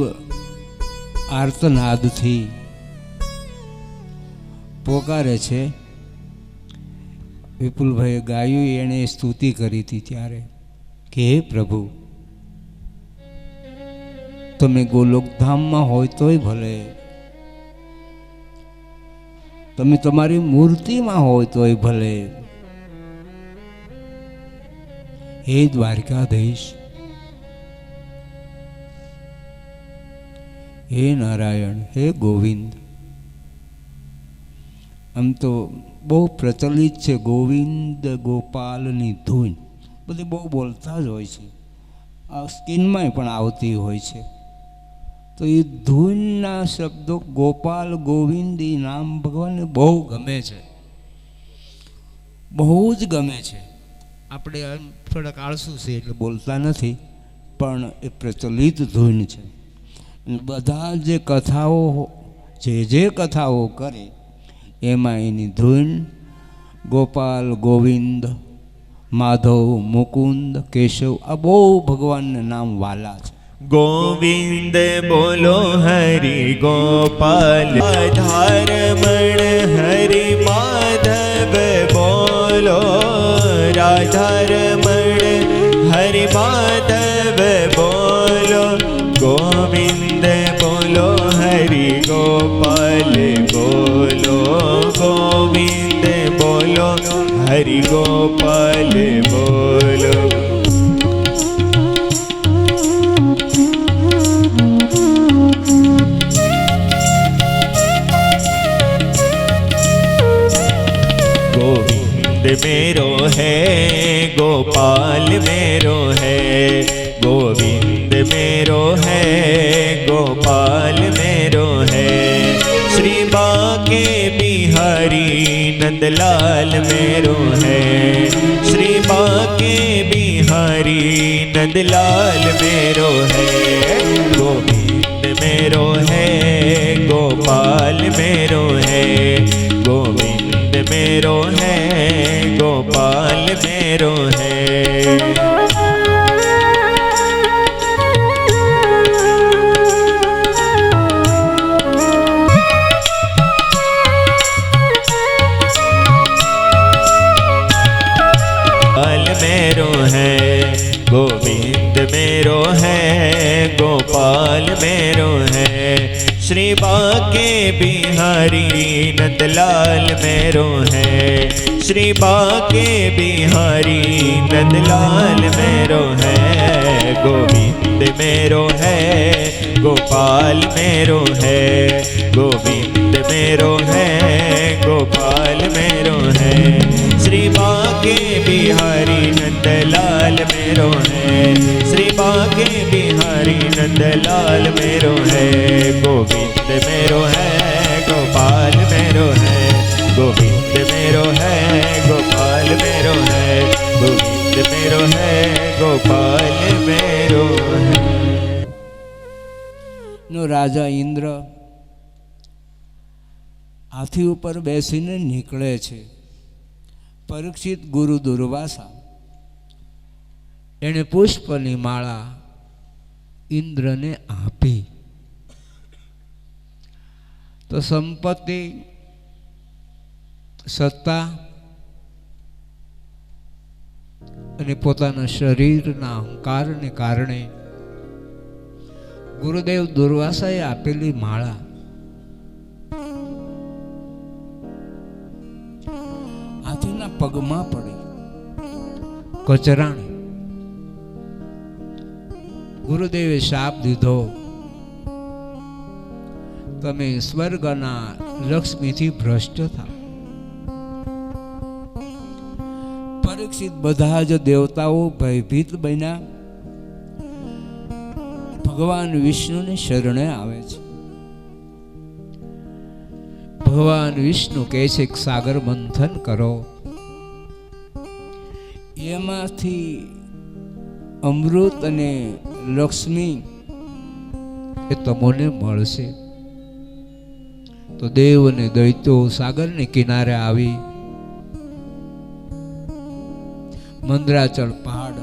આર્તનાદથી પોકારે છે. વિપુલભાઈએ ગાયું એણે સ્તુતિ કરી હતી ત્યારે કે હે પ્રભુ, તમે ગોલોકધામમાં હોય તોય ભલે, તમે તમારી મૂર્તિમાં હોય તોય ભલે, હે દ્વારકાધીશ, હે નારાયણ, હે ગોવિંદ. આમ તો બહુ પ્રચલિત છે ગોવિંદ ગોપાલની ધૂન, બધી બહુ બોલતા જ હોય છે. આ સ્કિનમાં પણ આવતી હોય છે. તો એ ધૂનના શબ્દો ગોપાલ ગોવિંદ એ નામ ભગવાનને બહુ ગમે છે, બહુ જ ગમે છે. આપણે આમ થોડાક આળસુ છે એટલે બોલતા નથી, પણ એ પ્રચલિત ધૂન છે. બધા જે કથાઓ જે કથાઓ કરે એમાં એની ધૂન ગોપાલ ગોવિંદ માધવ મુકુંદ કેશવ આ બહુ ભગવાનને નામ વાલા છે. गोविंद बोलो हरि गोपाल राधारमण हरि माधव बोलो राधारमण हरि माधव बोलो गोविंद बोलो हरि गोपाल बोलो गोविंद बोलो हरि गोपाल बोलो. मेरो है गोपाल मेरो है गोविंद मेरो है गोपाल मेरो है श्री बाके बिहारी नंदलाल मेरो है श्री बाके बिहारी नंदलाल मेरो है गोविंद मेरो है गोपाल मेरो है गोविंद मेरो है गोपाल मेरो है. मेरो है गोविंद मेरो है गोपाल मेरो है श्री बाके बिहारी नंदलाल मेरो है श्री बाके बिहारी नंदलाल मेरो है गोविंद मेरो है गोपाल मेरो है गोविंद मेरो है गोपाल मेरो है श्री बाके बिहारी नंदलाल मेरो है श्री बाके बिहारी नंदलाल मेरो है गोविंद मेरो है गोपाल मेरो है गोविंद मेरो है गोपाल मेरो है गोविंद मेरो है गोपाल मेरो है. નો રાજા ઇન્દ્ર હાથી ઉપર બેસીને નીકળે છે. પરીક્ષિત ગુરુ દુર્વાસા એણે પુષ્પની માળા ઇન્દ્રને આપી. તો સંપત્તિ સત્તા અને પોતાના શરીરના અહંકારને કારણે ગુરુદેવ દુર્વાસાએ આપેલી માળા હાથીના પગમાં પડી કચરાણી. ગુરુદેવે શાપ દીધો, તમે સ્વર્ગના લક્ષ્મીથી ભ્રષ્ટ થાવ. પરીક્ષિત બધા જ દેવતાઓ ભયભીત બન્યા, ભગવાન વિષ્ણુની શરણે આવે છે. ભગવાન વિષ્ણુ કહે છે કે સાગર મંથન કરો, એમાંથી અમૃત અને લક્ષ્મી એ તમને મળશે. તો દેવ અને દૈત્યો સાગરને કિનારે આવી મંદરાચલ પહાડ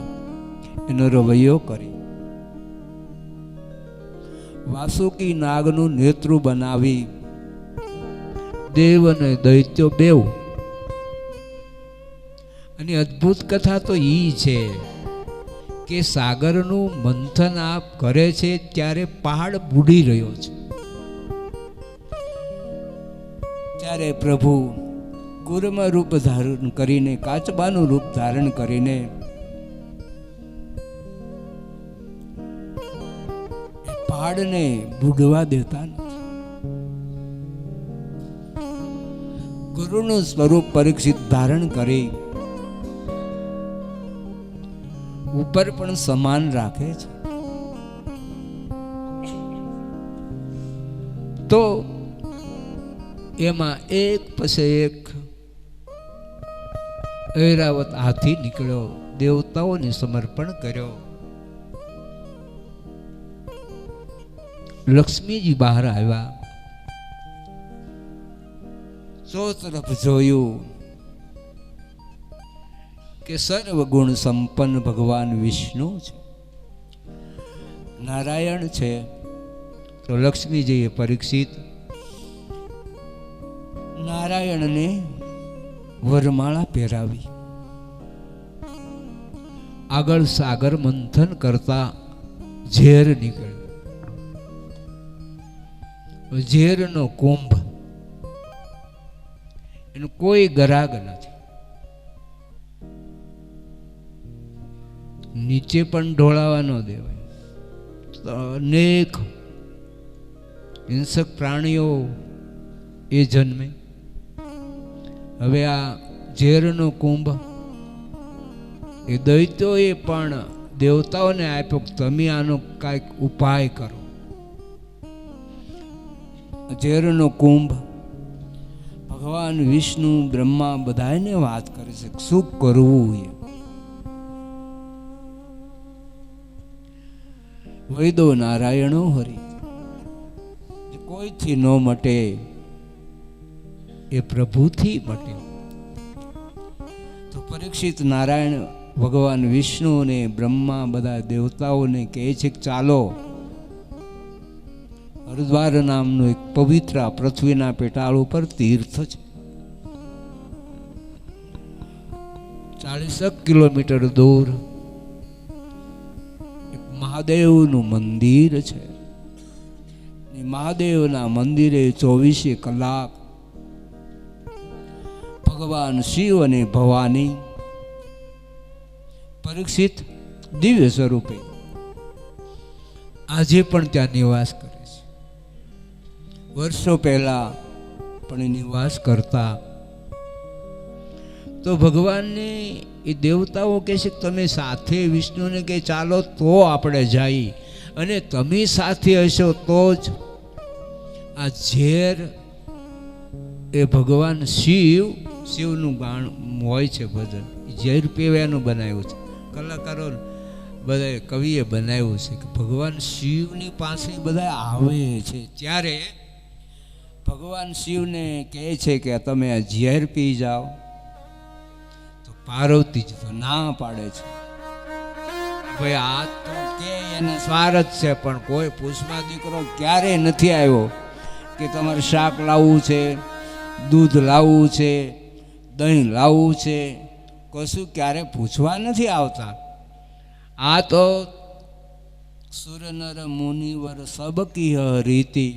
એનો રવૈયો કરી વાસુકી નાગનું નેત્રું બનાવી દેવ અને દૈત્યો બેવ. અને અદ્ભુત કથા તો ઈ છે કે સાગરનું મંથન આપ કરે છે ત્યારે પહાડ બુડી રહ્યો છે. ત્યારે પ્રભુ કુર્મ રૂપ ધારણ કરીને, કાચબાનું રૂપ ધારણ કરીને પહાડને બુડવા દેતા નથી. ગુરુનું સ્વરૂપ પરીક્ષિત ધારણ કરી ઉપર પણ સમાન રાખે છે. તો એમાં એક પછી એક ઐરાવત હાથી નીકળ્યો, દેવતાઓને સમર્પણ કર્યો. લક્ષ્મીજી બહાર આવ્યા, ચો તરફ જોયું કે સર્વગુણ સંપન્ન ભગવાન વિષ્ણુ છે, નારાયણ છે. તો લક્ષ્મીજીએ પરીક્ષિત નારાયણને વરમાળા પહેરાવી. આગળ સાગર મંથન કરતા ઝેર નીકળ્યો, ઝેરનો કુંભ, એનું કોઈ ગરાગ નથી. નીચે પણ ઢોળાવા ન દેવાય. અનેક હિંસક પ્રાણીઓ એ જન્મે. હવે આ ઝેરનો કુંભ એ દૈત્યોએ પણ દેવતાઓને આપ્યો કે તમે આનો કાંઈક ઉપાય કરો. ઝેરનો કુંભ ભગવાન વિષ્ણુ બ્રહ્મા બધાને વાત કરે છે શું કરવું. એ વૈદો નારાયણો હરિ, કોઈથી ન મટે એ પ્રભુથી મટે. તો પરીક્ષિત નારાયણ ભગવાન વિષ્ણુ અને બ્રહ્મા બધા દેવતાઓને કહે છે કે ચાલો હરિદ્વાર નામનું એક પવિત્ર પૃથ્વીના પેટાળ ઉપર તીર્થ છે, 40 કિલોમીટર દૂર એક મહાદેવનું મંદિર છે. મહાદેવના મંદિરે 24 કલાક ભગવાન શિવ અને ભવાની પરીક્ષિત દિવ્ય સ્વરૂપે આજે પણ ત્યાં નિવાસ કરે છે. વર્ષો પહેલા પણ નિવાસ કરતા. તો ભગવાનને એ દેવતાઓ કહે છે કે તમે સાથે વિષ્ણુને કહે ચાલો તો આપણે જઈએ, અને તમે સાથે હશો તો જ આ ઝેર એ ભગવાન શિવનું ગાણ હોય છે ભજન, ઝેર પીવાનું બનાવ્યું છે. કલાકારો બધા કવિએ બનાવ્યું છે કે ભગવાન શિવની પાસે બધા આવે છે ત્યારે ભગવાન શિવને કહે છે કે તમે આ ઝેર પી જાઓ. તો પાર્વતી જ તો ના પાડે છે, ભાઈ આ તો કે એને સ્વાર્થ છે, પણ કોઈ પૂછમાં દીકરો ક્યારેય નથી આવ્યો કે તમારે શાક લાવવું છે, દૂધ લાવવું છે, દહીં લાવવું છે, કશું ક્યારે પૂછવા નથી આવતા. આ તો સુર નર મુનિવર સબકી રીતિ.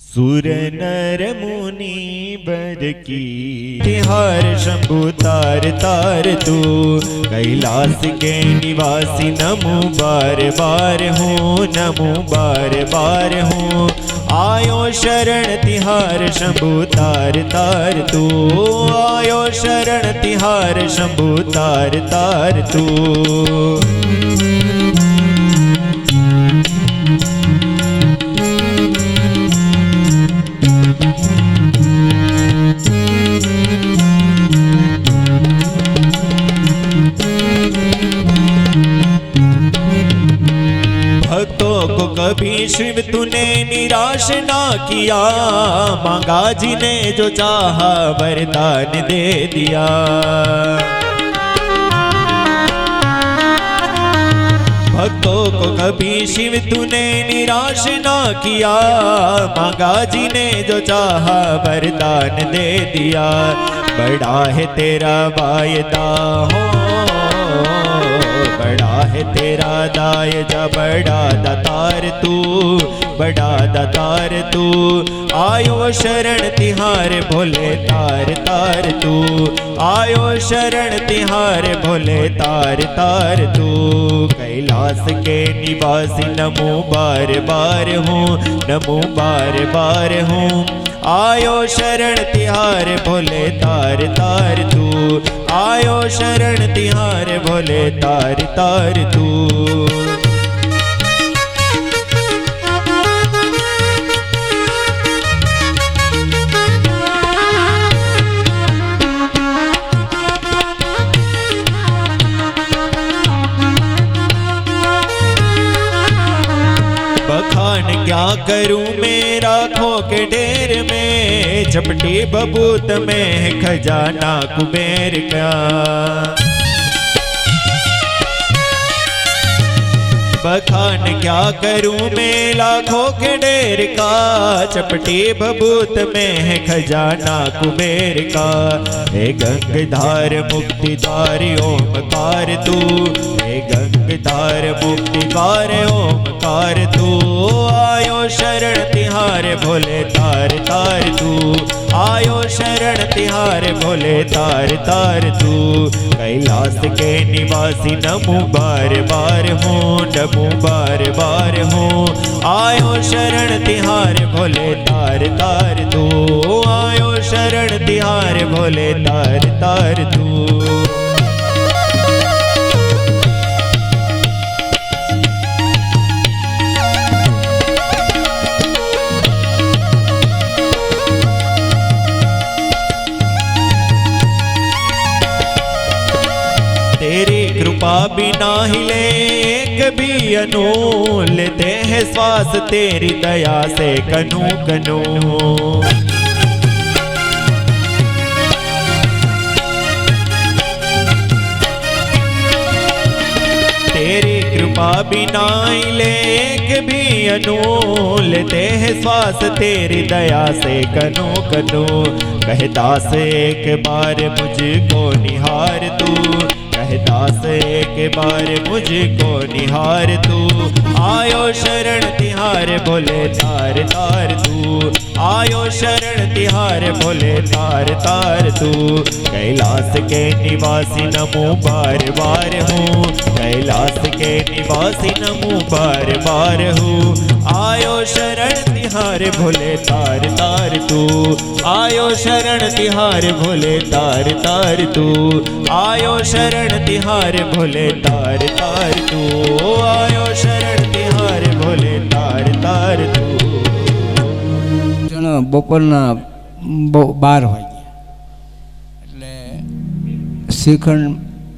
सुर नर मुनि बर की तिहार शंभु तार तार तू कैलाश के निवासी नमो बार बार हूँ, नमो बार बार हूँ. आयो शरण तिहार शंभु तार तार तू, आयो शरण तिहार शंभु तार तार तू. कभी शिव तूने निराश ना किया, मांगा जी ने जो चाहा वरदान दे दिया. भक्तों को कभी शिव तूने निराश ना किया, मांगा जी ने जो चाहा वरदान दे दिया. बड़ा है तेरा वायदा हो, बड़ा है तेरा दायजा, बड़ा दातार तू, बड़ा दातार तू. आयो शरण तिहार भोले तार तार तू, आयो शरण तिहार भोले तार तार तू. कैलाश के निवासी नमो बार बार हूँ, नमो बार बार हूँ. आयो शरण तिहार भोले तार तार तू, आयो शरण तिहारे भोले तार तार तू। बखान क्या करूं मैं राखों के ढेर में, झपटी बबूत में है खजाना कुबेर का। बखान क्या करूं मैं लाखों के ढेर का, चपटी बबूत में है खजाना कुबेर का। हे गंगधार मुक्तिदार ओमकार तू, हे गंगधार मुक्तिदार ओमकार तू। आयो शरण तिहारे भोले तार तार तू, आयो शरण तिहारे भोले तार तार तू। कैलाश के निवासी नमो बार बार हूँ, नमो बार बार हूँ। आयो शरण तिहारे भोले तार तार तू, आयो शरण तिहारे भोले तार तार तू। तेरी कृपा बिना हिले एक भी अनूल, लेते हैं श्वास तेरी दया से कनू कनू। तेरी कृपा बिना हिले एक भी अनूल, लेते हैं श्वास तेरी दया से कनू कनू। कहता से एक बार मुझको निहार तू, दास एक बार मुझको निहार तू। आयो शरण तिहारे भोले तार तार तू, आयो शरण तिहारे भोले तार तार तू। कैलाश के निवासी नमो बार बार हूँ, कैलाश के निवासी नमो बार बार हूँ। आयो शरण तिहारे भोले तार तार तू, आयो शरण तिहारे भोले तार तार तू। आयो शरण तिहारे भोले तार तार तू, आयो शरण तिहारे भोले तार तार तू। બપોરના 12 વાગ્યા એટલે શ્રીખંડ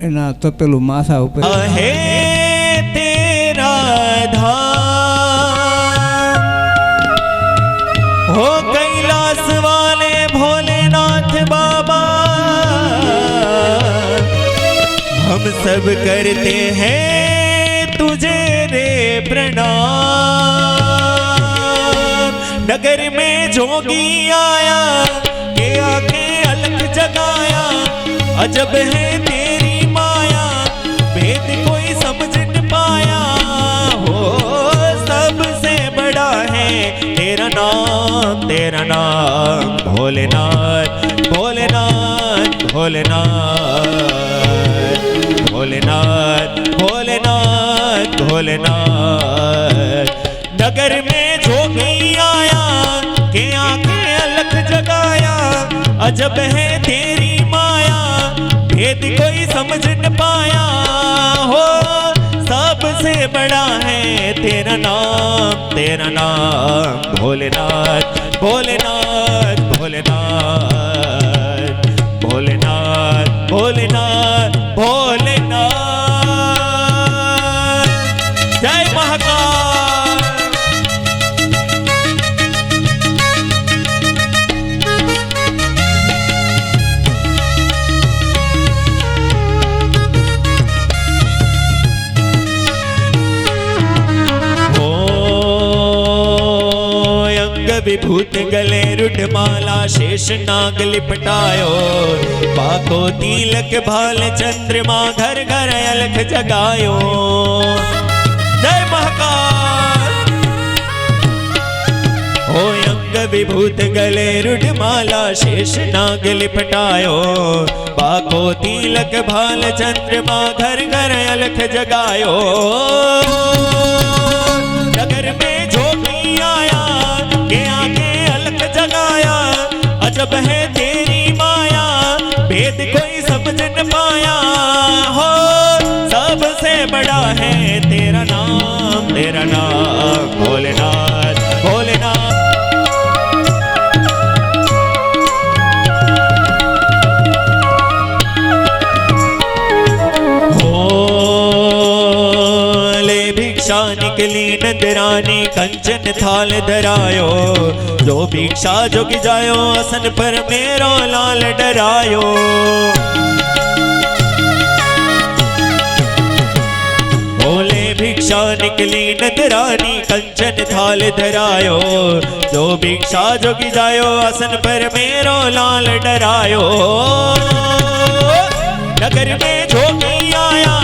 એના તપેલું માથા ઉપર है तेरा धाम हो कैलाश वाले भोलेनाथ बाबा। हम सब करते हैं तुझे रे प्रणाम। नगर में जोगी आया के आके अलख जगाया, अजब है तेरी माया भेद कोई समझ न पाया। हो सबसे बड़ा है तेरा नाम, तेरा नाम भोलेनाथ भोलेनाथ भोलेनाथ भोलेनाथ भोलेनाथ भोलेनाथ। नगर में जोगी आया के आंखें अलख जगाया, अजब है तेरी माया भेद कोई समझ न पाया। हो सबसे बड़ा है तेरा नाम भोलेनाथ भोलेनाथ भोलेनाथ भोलेनाथ भोलेनाथ भोलेनाथ। जय महाकाल। विभूत गले रुडमाला शेष नाग लिपटायो, बाको तिलक भाल चंद्रमा घर घर अलख जगायो। जय महाकाल। हो अंग विभूत गले रुडमाला शेष नाग लिपटायो, बाको तिलक भाल चंद्रमा घर घर अलख जगायो। नगर में जोगी आया के आगे अलख जगाया, अजब है तेरी माया भेद कोई समझ न पाया हो, सबसे बड़ा है तेरा नाम भोलेनाथ भोलेनाथ। भिक्षा निकली नंदरानी कंचन थाल धरायो, जो भिक्षा जोगी जायो असन पर मेरो लाल डरायो। बोले भिक्षा निकली नंदरानी कंचन थाल धरायो, जो भिक्षा जोगी जायो असन पर मेरो लाल डरायो। नगर में जोगी आया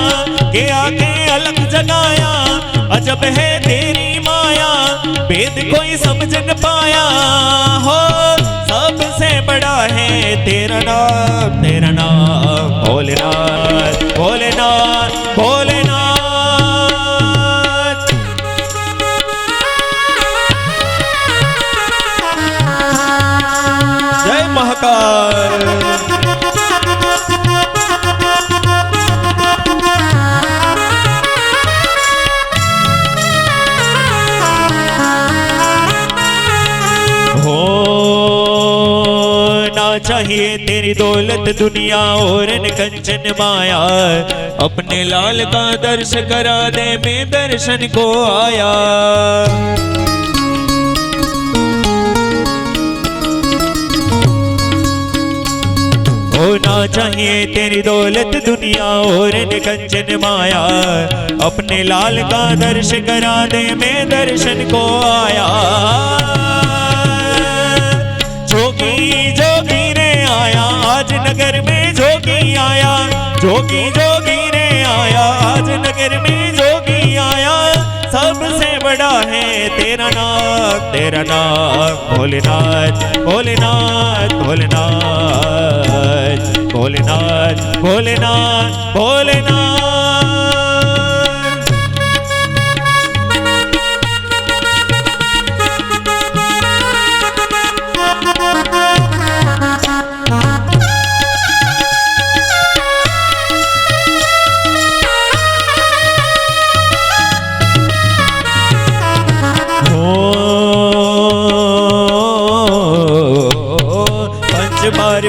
के आके अलग जगाया, अजब है तेरी माया भेद कोई समझ न पाया हो, सबसे बड़ा है तेरा नाम भोलेनाथ भोलेनाथ भोलेनाथ। जय महाकाल। चाहिए तेरी दौलत दुनिया और न कंचन माया, अपने लाल का दर्श करा दे मैं दर्शन को आया। होना चाहिए तेरी दौलत दुनिया और न कंचन माया, अपने लाल का दर्श करा दे मैं दर्शन को आया। जोगी जोगी ने आया आज नगर में, जोगी आया जोगी जोगी ने आया आज नगर में, जोगी आया सबसे बड़ा है तेरा नाम भोलेनाथ भोलेनाथ भोलेनाथ भोलेनाथ भोलेनाथ भोलेनाथ।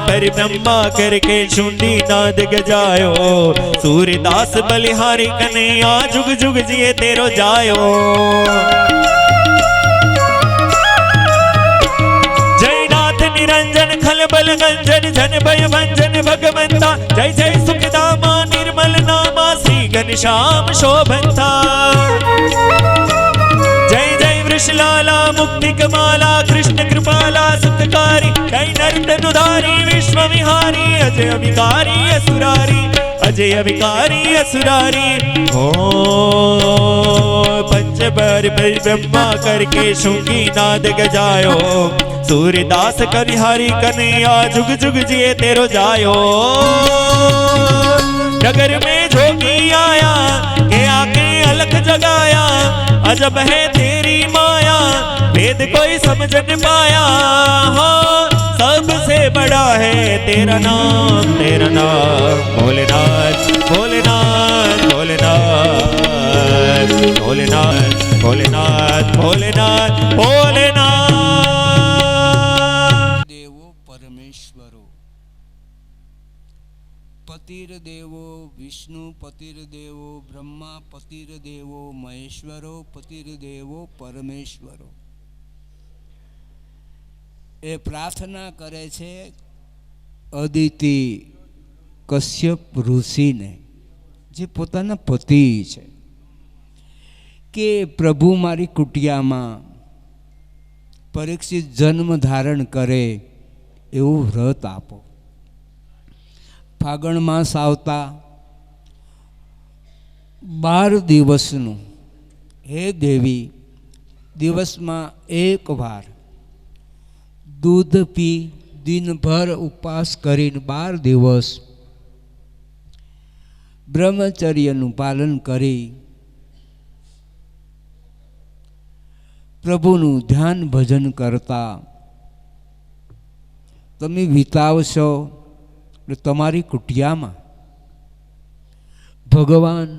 पर ब्रह्मा करके शुंडी नाद गजायो, सूर्यदास बलिहारी कन्हैया जुग जुग जिए तेरो जायो। जयनाथ निरंजन खलबल गंजन जन भय भंजन भगवंता, जय जय सुखदामा निर्मल नामा श्री घनश्याम शोभंता। जय जय वृषलाला मुक्ति कमाला कृष्ण कृपाला सुखकारी, जय नर्तनुधारी विश्व विहारी अजय विकारी असुरारी, अजय विकारी असुरारी। ओ पंचबर ब्रह्मा करके शुंगी नाद गजायो, सूर्यदास कविहारी कन्हैया जुग जुग जिए तेरो जायो। नगर में जोगी आया के आके अलख जगाया, अजब है तेरी माया भेद कोई समझ न पाया हो, सबसे बड़ा है तेरा नाम भोलेनाथ भोलेनाथ भोलेनाथ भोलेनाथ भोलेनाथ भोलेनाथ भोलेनाथ। देवो परमेश्वरो पतिर्देवो विष्णु पतिर्देवो ब्रह्मा पतिर्देवो महेश्वरो पतिर्देवो परमेश्वरो। એ પ્રાર્થના કરે છે અદિતિ કશ્યપ ઋષિને, જે પોતાના પતિ છે, કે પ્રભુ મારી કુટિયામાં પરીક્ષિત જન્મ ધારણ કરે એવું વ્રત આપો. ફાગણ માસ આવતા 12 દિવસનું, હે દેવી, દિવસમાં એક વાર दूध पी दिन भर उपवास करीने 12 दिवस ब्रह्मचर्यનું પાલન કરી પ્રભુનું ધ્યાન ભજન કરતા તમે વિતાવશો એટલે તમારી કુટિયામાં ભગવાન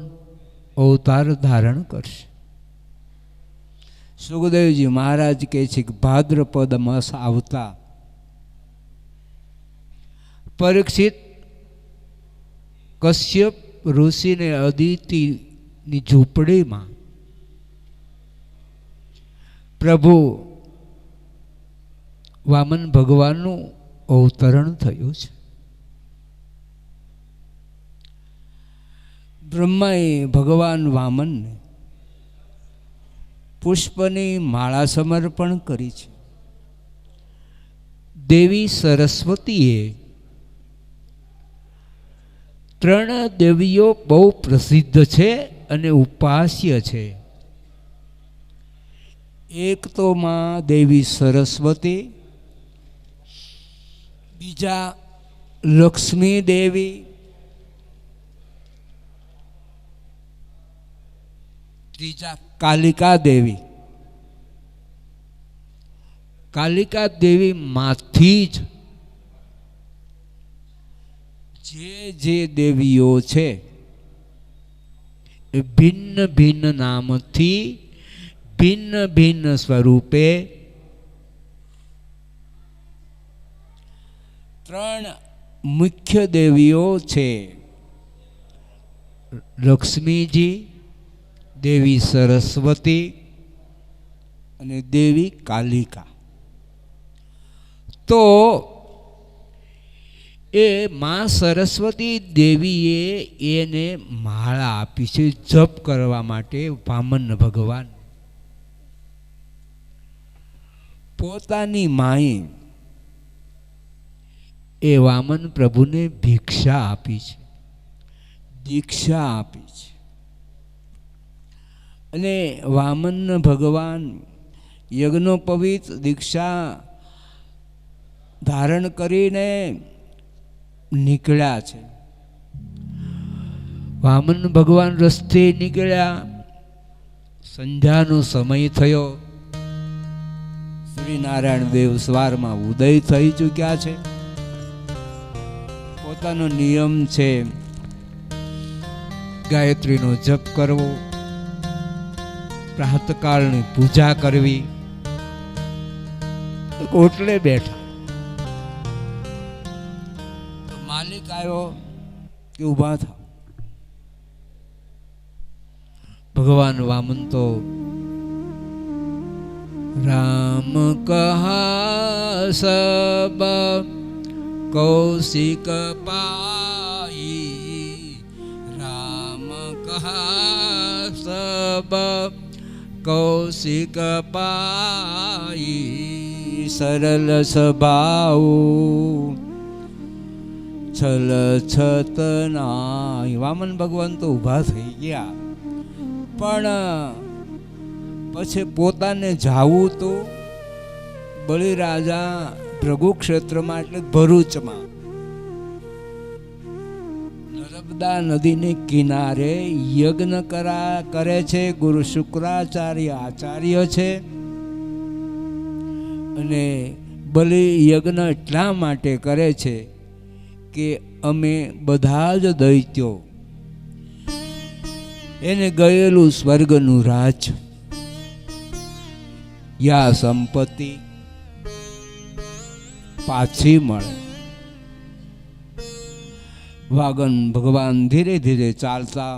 અવતાર ધારણ કરશે. સુખદેવજી મહારાજ કહે છે કે ભાદ્રપદ માસ આવતા પરીક્ષિત કશ્યપ ઋષિને અદિતિની ઝૂંપડીમાં પ્રભુ વામન ભગવાનનું અવતરણ થયું છે. બ્રહ્માએ ભગવાન વામનને પુષ્પની માળા સમર્પણ કરી છે. દેવી સરસ્વતીએ 3 દેવીઓ બહુ પ્રસિદ્ધ છે અને ઉપાસ્ય છે. એક તો માં દેવી સરસ્વતી, બીજા લક્ષ્મી દેવી, ત્રીજા કાલિકા દેવી. કાલિકા દેવી માંથી જ જે દેવીઓ છે એ ભિન્ન ભિન્ન નામથી ભિન્ન ભિન્ન સ્વરૂપે 3 મુખ્ય દેવીઓ છે. લક્ષ્મીજી, દેવી સરસ્વતી અને દેવી કાલિકા. તો એ માં સરસ્વતી દેવીએ એને માળા આપી છે જપ કરવા માટે. વામન ભગવાન પોતાની માએ એ વામન પ્રભુને ભિક્ષા આપી છે, દીક્ષા આપી છે. અને વામન ભગવાન યજ્ઞોપવિત દીક્ષા ધારણ કરીને નીકળ્યા છે. વામન ભગવાન રસ્તે નીકળ્યા, સંધ્યાનો સમય થયો. શ્રી નારાયણ દેવ સવારમાં ઉદય થઈ ચૂક્યા છે. પોતાનો નિયમ છે ગાયત્રીનો જપ કરવો, પ્રાતકાળની પૂજા કરવી. ઓટલે બેઠા, માલિક આવ્યો કે ઊભા થા. ભગવાન વામન તો રામ કહા સબ કૌશિક પાઈ, રામ કહા સબ કૌશિક પાઈ, સરલ સ્વભાવ છલ છત નાય. વામન ભગવાન તો ઊભા થઈ ગયા, પણ પછી પોતાને જાવું તો બલિરાજા ભૃગુ ક્ષેત્રમાં એટલે ભરૂચમાં નર્મદા નદીને કિનારે યજ્ઞ કરે છે. ગુરુ શુક્રાચાર્ય આચાર્ય છે. અને બલિ યજ્ઞ એટલા માટે કરે છે કે અમે બધા જ દૈત્યો એને ગયેલું સ્વર્ગનું રાજ, યા સંપત્તિ પાછી મળે. વાગન ભગવાન ધીરે ધીરે ચાલતા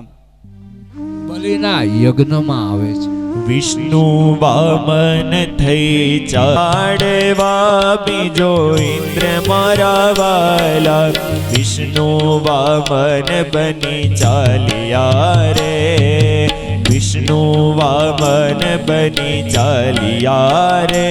બલિના યજ્ઞમાં આવે છે. વિષ્ણુ વામન થઈ ચાડવા બીજો ઇન્દ્ર મારા વાલા, વિષ્ણુ વામન બની ચાલ્યા રે, વિષ્ણુ વામન બની ચાલ્યા રે.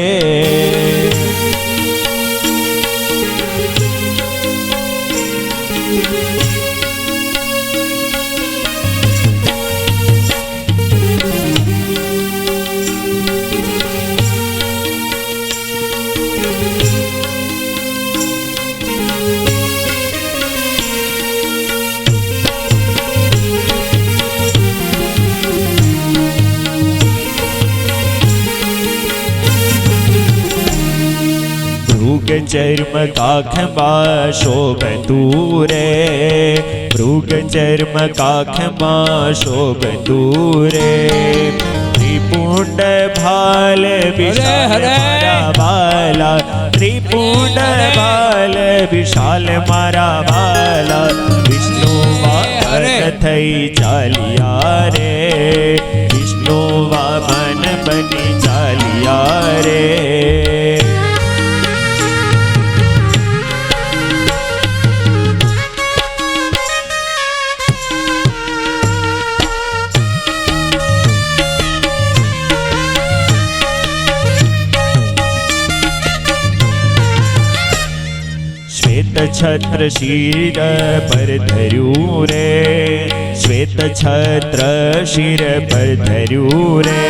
ચર્મ કાખમાં શોભતું રે, મૃગ ચર્મ કાખમાં શોભતું રે. ત્રિપુંડ ભાલ વિશાલ મારા વાલા, ત્રિપુંડ ભાલ વિશાલ મારા વાલા. વિષ્ણુ વામન થઈ ચાલ્યા રે, વિષ્ણુ વામન બની ચાલ્યા રે. છત્ર શિર પર ધર્યું રે, શ્વેત છત્ર શિર પર ધર્યું રે.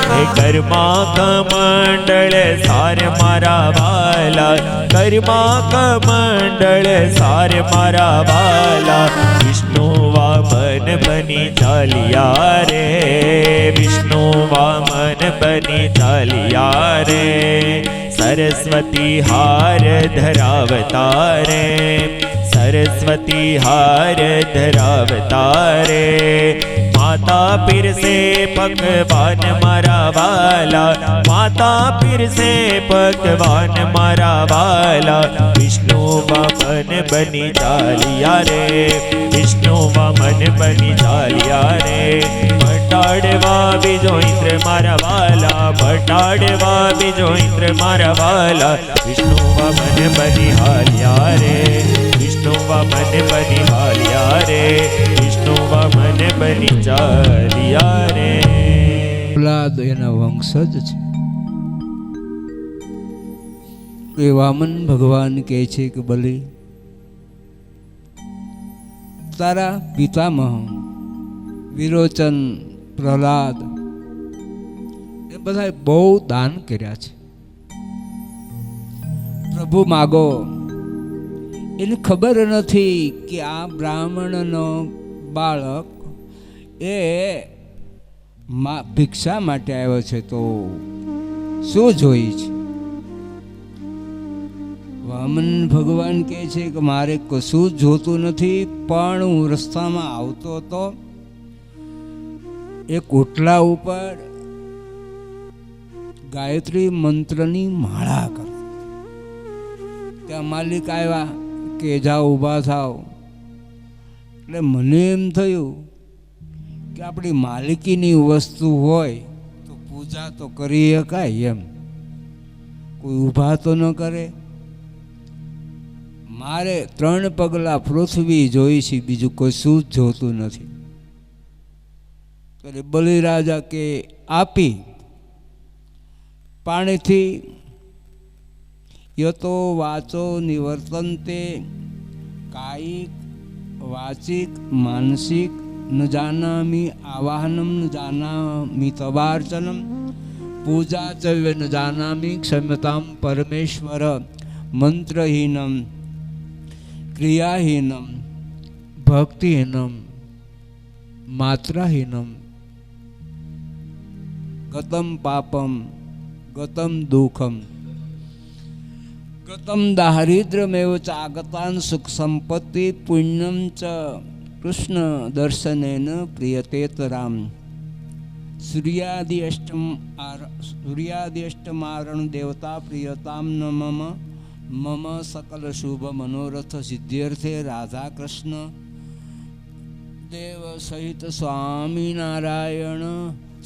હે કર્મા કમંડળ સાર મારા વાલા, કર્મા કમંડળ સાર મારા વાલા. વિષ્ણુ વામન બની ચાલ્યા રે, વિષ્ણુ વામન બની ચાલ્યા રે. સરસ્વતી હાર ધરાવતા રે, સરસ્વતી હાર ધરાવતા રે. માતા પીરસે પકવાન મારા વાલા, માતા પીરસે પકવાન મારા વાલા. વિષ્ણુ વામન બની ચાલ્યા રે, વિષ્ણુ વામન બની ચાલ્યા રે. ભટાડવા બીજો ઇન્દ્ર મારા વાલા, ભટાડવા બીજો ઇન્દ્ર મારા વાલા. વિષ્ણુ વામન બની હાલ્યા રે, વિષ્ણુ વામન બની હાલ્યા રે, વિષ્ણુ વામન બની ચાલ્યા રે. પ્રહલાદ એના વંશજ છે. એ વામન ભગવાન કહે છે કે બલી તારા પિતામહ વિરોચન, પ્રહલાદ એ બધા બહુ દાન કર્યા છે. પ્રભુ માગો. એને ખબર નથી કે આ બ્રાહ્મણનો બાળક એ ભિક્ષા માટે આવ્યો છે તો શું જોઈ છે. વામન ભગવાન કહે છે કે મારે કશું જ જોતું નથી, પણ હું રસ્તામાં આવતો હતો, એક ઓટલા ઉપર ગાયત્રી મંત્રની માળા કરતો. ત્યાં માલિક આવ્યા કે જાઓ ઊભા થાવ. એટલે મને એમ થયું કે આપણી માલિકીની વસ્તુ હોય તો પૂજા તો કરી શકાય એમ, કોઈ ઊભા તો ન કરે. મારે 3 પગલાં પૃથ્વી જોઈ છે, બીજું કશું જ જોતું નથી. એટલે બલિરાજા કે આપી પાણીથી યતો વાચો નિવર્તન્તે કાયિક વાચિક માનસિક ન જાનામિ આવાહનમ ન જાનામિ તવાર્ચનમ પૂજા ચ ન જાનામિ ક્ષમ્યતામ પરમેશ્વર મંત્રહીનમ ક્રિયાહીનમ ભક્તિહીનમ માત્રાહીનમ ગતમ પાપમ ગતમ દુઃખમ ગતમ દારિદ્ર્યમેવ ચ આગતાન સુખ સંપત્તિ પુણ્યમ ચ કૃષ્ણ દર્શનેન પ્રિયતેતરામ. સૂર્યાદિ અષ્ટમારણ દેવતા પ્રિયતામ ન મમ મમ સકલ શુભ મનોરથ સિદ્ધ્યર્થે રાધા કૃષ્ણ દેવ સહિત સ્વામિનારાયણ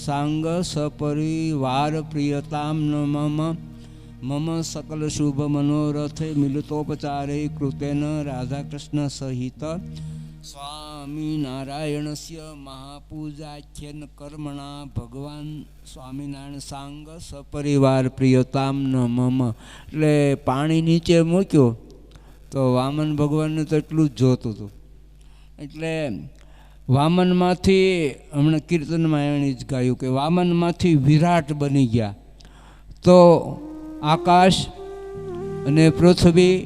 સાંગ સપરિવાર પ્રિયતામ ન મમ મમ સકલ શુભ મનોરથે મિલિતોપચારે કૃતેન રાધા કૃષ્ણ સહિત સ્વામિનારાયણસ્ય મહાપૂજાખ્યન કર્મણા ભગવાન સ્વામિનારાયણ સાંગ સપરિવાર પ્રિયતામ ન મમ. એટલે પાણી નીચે મૂક્યો તો વામન ભગવાનને તો એટલું જ જોતું હતું. એટલે વામનમાંથી હમણાં કીર્તનમાં એણે જ ગાયું કે વામનમાંથી વિરાટ બની ગયા. તો આકાશ અને પૃથ્વી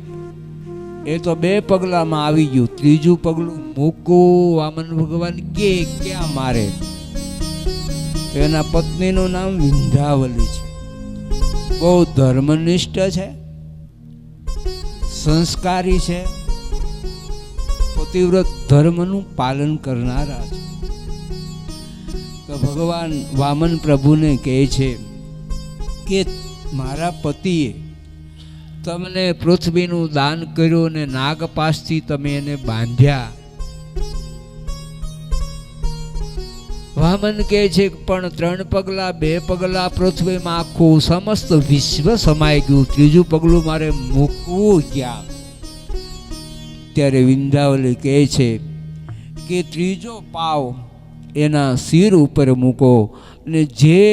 એ તો 2 પગલામાં આવી ગયું. ત્રીજું પગલું મૂકવું વામન ભગવાન કે ક્યાં મારે. તો એના પત્નીનું નામ વિંધ્યાવલી છે, બહુ ધર્મનિષ્ઠ છે સંસ્કારી છે, પતિવ્રત ધર્મનું પાલન કરનારા છે. તો ભગવાન વામન પ્રભુને કહે છે કે મારા પતિએ તમને પૃથ્વીનું દાન કર્યું અને નાગપાશથી તમે એને બાંધ્યા. વામન કહે છે પણ 3 પગલા 2 પગલા પૃથ્વીમાં આખું સમસ્ત વિશ્વ સમાઈ ગયું, ત્રીજું પગલું મારે મૂકવું ક્યાં? ત્યારે વિંધ્યાવલી કહે છે કે ત્રીજો પાવ એના શિર ઉપર મૂકો. અને જે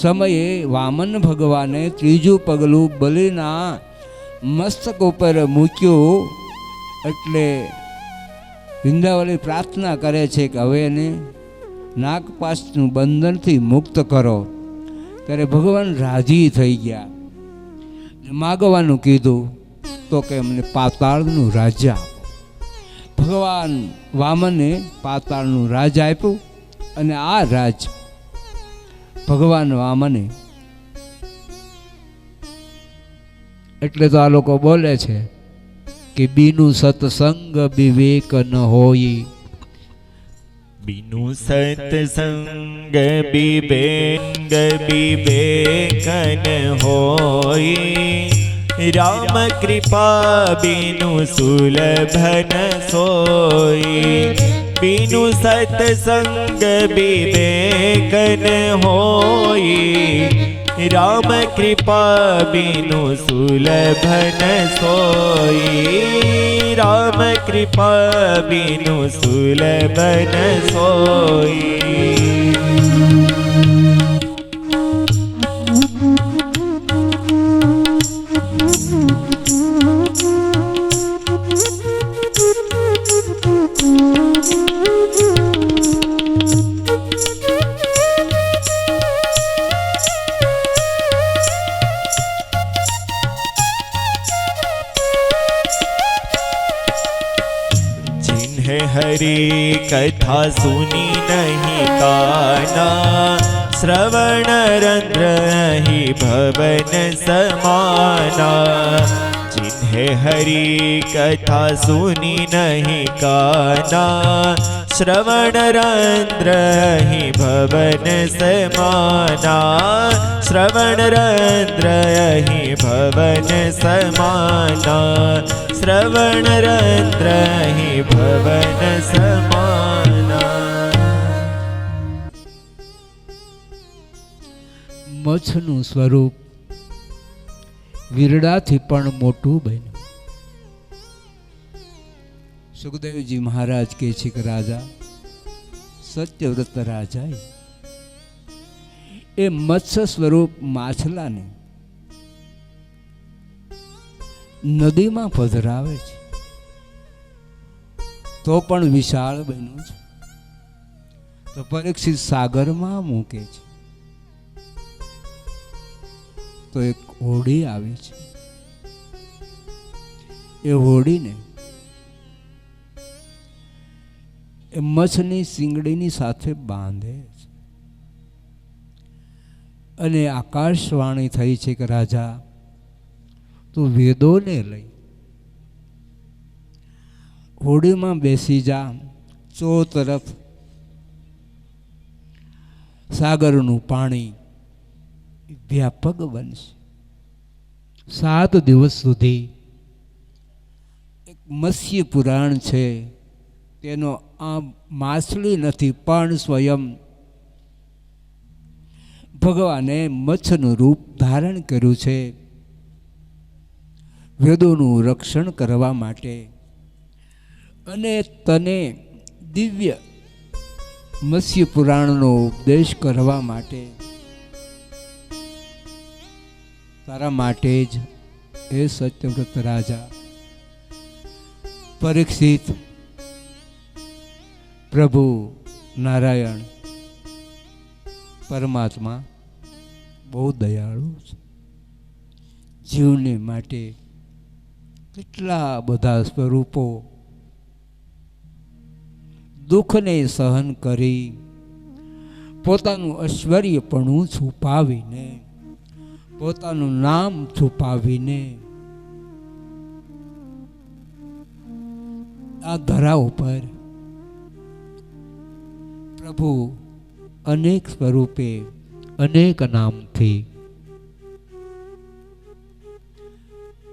સમયે વામન ભગવાને ત્રીજું પગલું બલિના મસ્તક ઉપર મૂક્યું એટલે વિંધ્યાવલી પ્રાર્થના કરે છે કે હવે એને નાગપાશનું બંધનથી મુક્ત કરો. ત્યારે ભગવાન રાજી થઈ ગયા, માગવાનું કીધું તો કે અમને પાતાળનું રાજ્ય આપો. ભગવાન વામને પાતાળનું રાજ આપ્યું અને આ રાજ ભગવાન વામને, એટલે તો આ લોકો બોલે છે કે બીનું સત્સંગ વિવેક ન હોય. बिनु सत्संग विवेकन होई, राम कृपा बिनु सुलभन सोई. बिनु सत्संग विवेकन होई, राम कृपा बिनु सुलभन सोई. राम कृपा बिनु सुलभन सोई. हरि कथा सुनी नहीं काना, श्रवण रंध्र ही भवन समाना. जिन्हें हरि कथा सुनी नहीं काना, श्रवण रंध्र ही भवन समाना. श्रवण रंध्र ही भवन समाना. श्रवण रंध्र ही भवन समाना. મચ્છનું સ્વરૂપ વીરડાથી પણ મોટું બન્યું. સુખદેવજી મહારાજ કહે છે કે રાજા, સત્યવ્રત રાજાએ એ મત્સ્ય સ્વરૂપ માછલાને નદીમાં પધરાવે છે તો પણ વિશાળ બન્યું છે. તો પરીક્ષિત સાગરમાં મૂકે છે તો એક હોડી આવે છે. એ હોડીને એ મચ્છની શીંગડીની સાથે બાંધે છે અને આકાશવાણી થઈ છે કે રાજા, તું વેદોને લઈ હોડીમાં બેસી જા, ચો તરફ સાગરનું પાણી વ્યાપક બનશે. 7 દિવસ સુધી એક મત્સ્ય પુરાણ છે, તેનો આ માછલી નથી પણ સ્વયં ભગવાને મચ્છનું રૂપ ધારણ કર્યું છે વેદોનું રક્ષણ કરવા માટે અને તને દિવ્ય મત્સ્ય પુરાણનો ઉપદેશ કરવા માટે. તારા માટે જ એ સત્યવ્રત રાજા પરીક્ષિત પ્રભુ નારાયણ પરમાત્મા બહુ દયાળુ છે. જીવને માટે કેટલા બધા સ્વરૂપો દુઃખને સહન કરી પોતાનું ઐશ્વર્યપણું છુપાવીને, પોતાનું નામ છુપાવીને આ ધરા ઉપર પ્રભુ અનેક સ્વરૂપે અનેક નામથી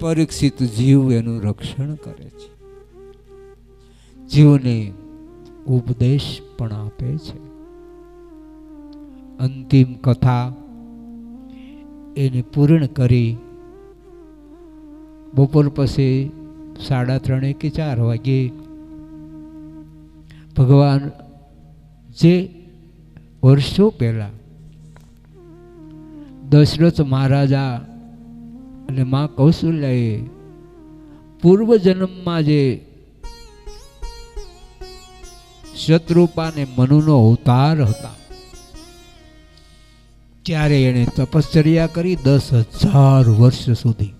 પરીક્ષિત જીવ એનું રક્ષણ કરે છે, જીવને ઉપદેશ પણ આપે છે. અંતિમ કથા એને પૂર્ણ કરી બપોર પછી 3:30 કે 4 વાગે ભગવાન જે વર્ષો પહેલા દશરથ મહારાજા અને મા કૌશલ્યાએ પૂર્વ જન્મમાં જે શત્રુપા ને મનુનો અવતાર હતા ત્યારે એણે તપશ્ચર્યા કરી 10,000 વર્ષ સુધી.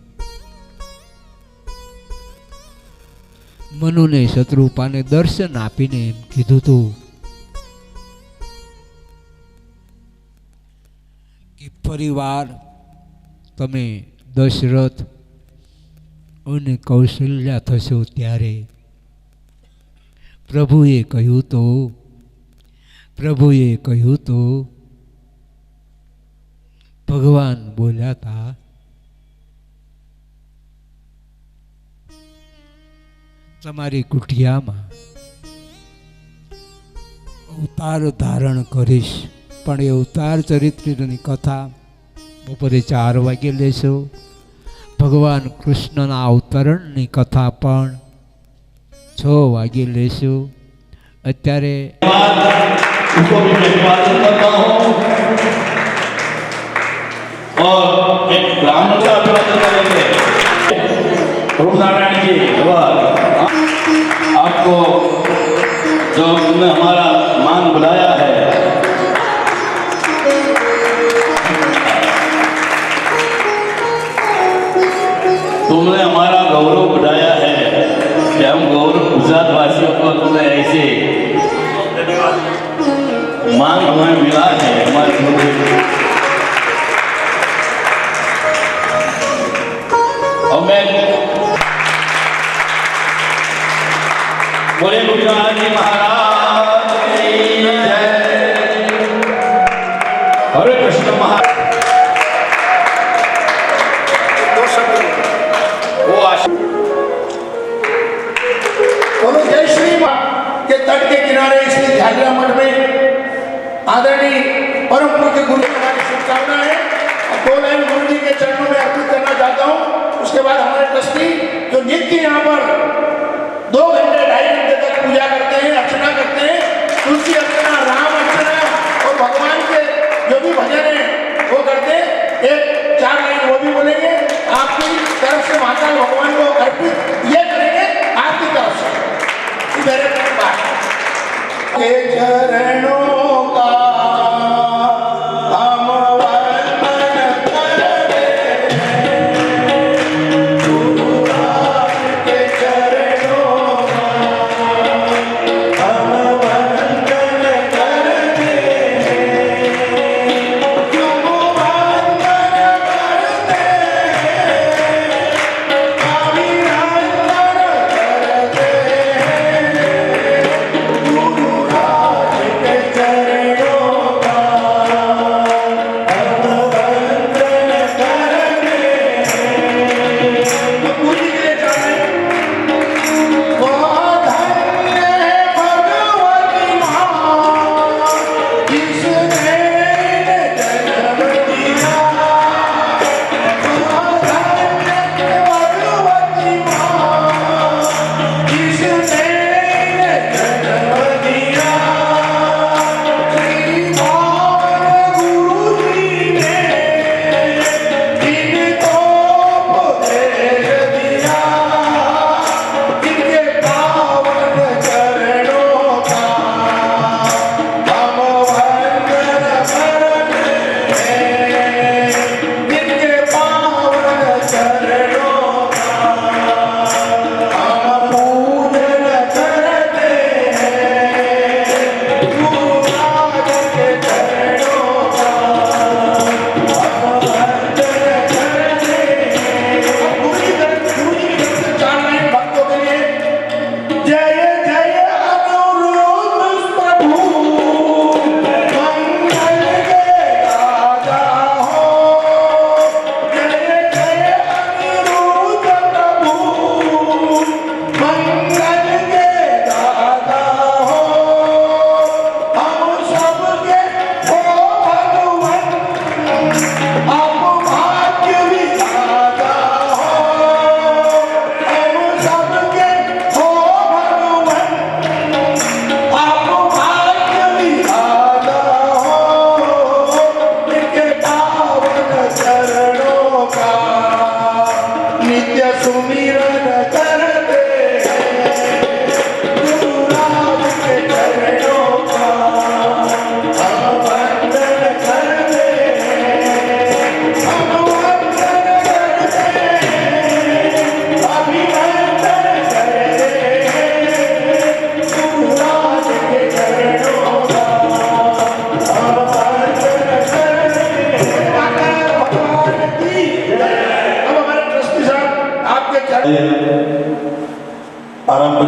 મનુને શત્રુપાને દર્શન આપીને એમ કીધું હતું કે ફરીવાર તમે દશરથ અને કૌશલ્યા થશો ત્યારે પ્રભુએ કહ્યું તો ભગવાન બોલ્યા હતા તમારી કુટિયામાં અવતાર ધારણ કરીશ, પણ એ અવતાર ચરિત્રની કથા બપોરે 4 વાગે લેશો. ભગવાન કૃષ્ણના અવતરણની કથા પણ 6 વાગે લેશો. અત્યારે उसको भी मैं अभिवादन करता हूँ और एक ब्राह्मण का अभिवादन करेंगे. प्रभु नारायण जी भगवान आपको जो तुमने हमारा मान बुलाया है, तुमने हमारा गौरव बढ़ाया है कि हम गौरव गुजरात वासियों को तुमने ऐसे मान हमें मिला है. हमारे और मैं बोले गुरुनाथ जी महाराज की जय. हरे कृष्ण महाराज दोनों जय श्री के तट के किनारे श्री झालिया मठ में आदरणीय परम पूज्य गुरु जी हमारी शुभकामना है. और 2 लाइन गुरु जी के चरणों में अर्पित करना चाहता हूँ. उसके बाद हमारे ट्रस्टी जो नित्य यहाँ पर 2 घंटे 2.5 घंटे तक पूजा करते हैं, अर्चना करते हैं, तुलसी अर्चना, राम अर्चना और भगवान के जो भी भजन है वो करते हैं. एक 4 लाइन वो भी बोलेंगे. आपकी तरफ से माता भगवान को अर्पित ये करेंगे आपकी तरफ से. मेरे बात के चरणों का हम वंदन करें. गुरुराज के चरणों का हम वंदन करते हैं. क्यों वंदन करते हैं, अभिनंदन करते हैं. गुरुराज के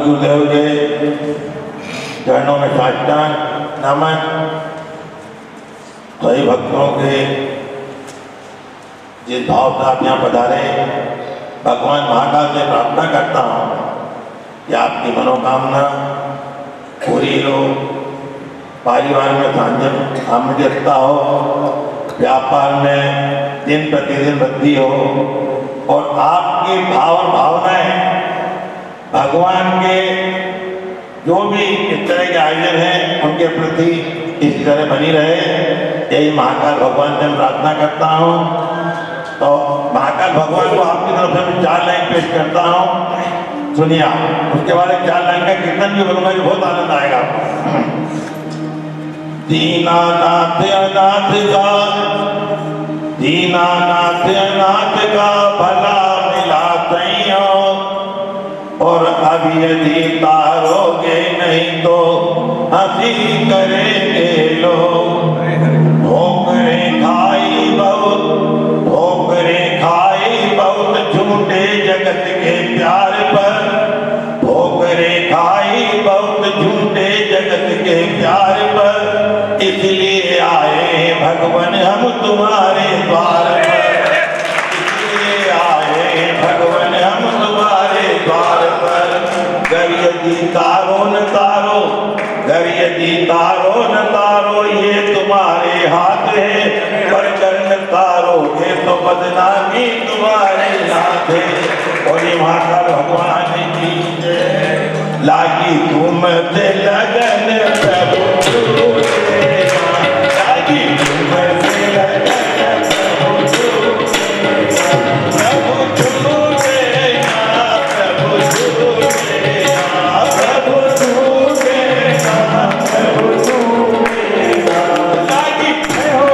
गुरुदेव के चरणों में साष्टांग नमन। सभी भक्तों के जिस भाव से आप यहाँ पधारे, भगवान महाकाल से प्रार्थना करता हूँ कि आपकी मनोकामना पूरी हो, परिवार में सामंजस्यता हो, व्यापार में दिन प्रतिदिन वृद्धि हो और आपकी भाव और भावनाएं भगवान के जो भी इस तरह के आयोजन हैं उनके प्रति इसी तरह बनी रहे। यही महाकाल भगवान से मैं प्रार्थना करता हूँ। तो महाकाल भगवान को आपकी तरफ से मैं 4 लाइन पेश करता हूँ, सुनिए आप। उसके बाद 4 लाइन का कीर्तन भी बोलूंगा, जो बहुत आनंद आएगा आपको। दीनानाथ अनाथ का, दीनानाथ अनाथ का भला मिला तैयो, और अब यदि तारोगे नहीं तो हंसी करेंगे लोग। ठोकरें खाई बहुत, ठोकरें खाई बहुत झूठे जगत के प्यार पर, ठोकरें खाई बहुत झूठे जगत के प्यार पर, इसलिए आए भगवान हम तुम्हारे द्वार पर, इसलिए आए भगवान हम तुम्हारे द्वार पर। गर यदि तारो न तारो, गर यदि तारो न तारो ये तुम्हारे हाथ है, पर गर न तारोगे तो बदनामी तुम्हारे हाथ है। और ये महाकाल भगवान की लागी तुम से लगन प्रभु, लागी तुम से लगन प्रभु, छूटे ना प्रभु, छूटे ना प्रभु, छूटे ना प्रभु, छूटे ना, लागी हो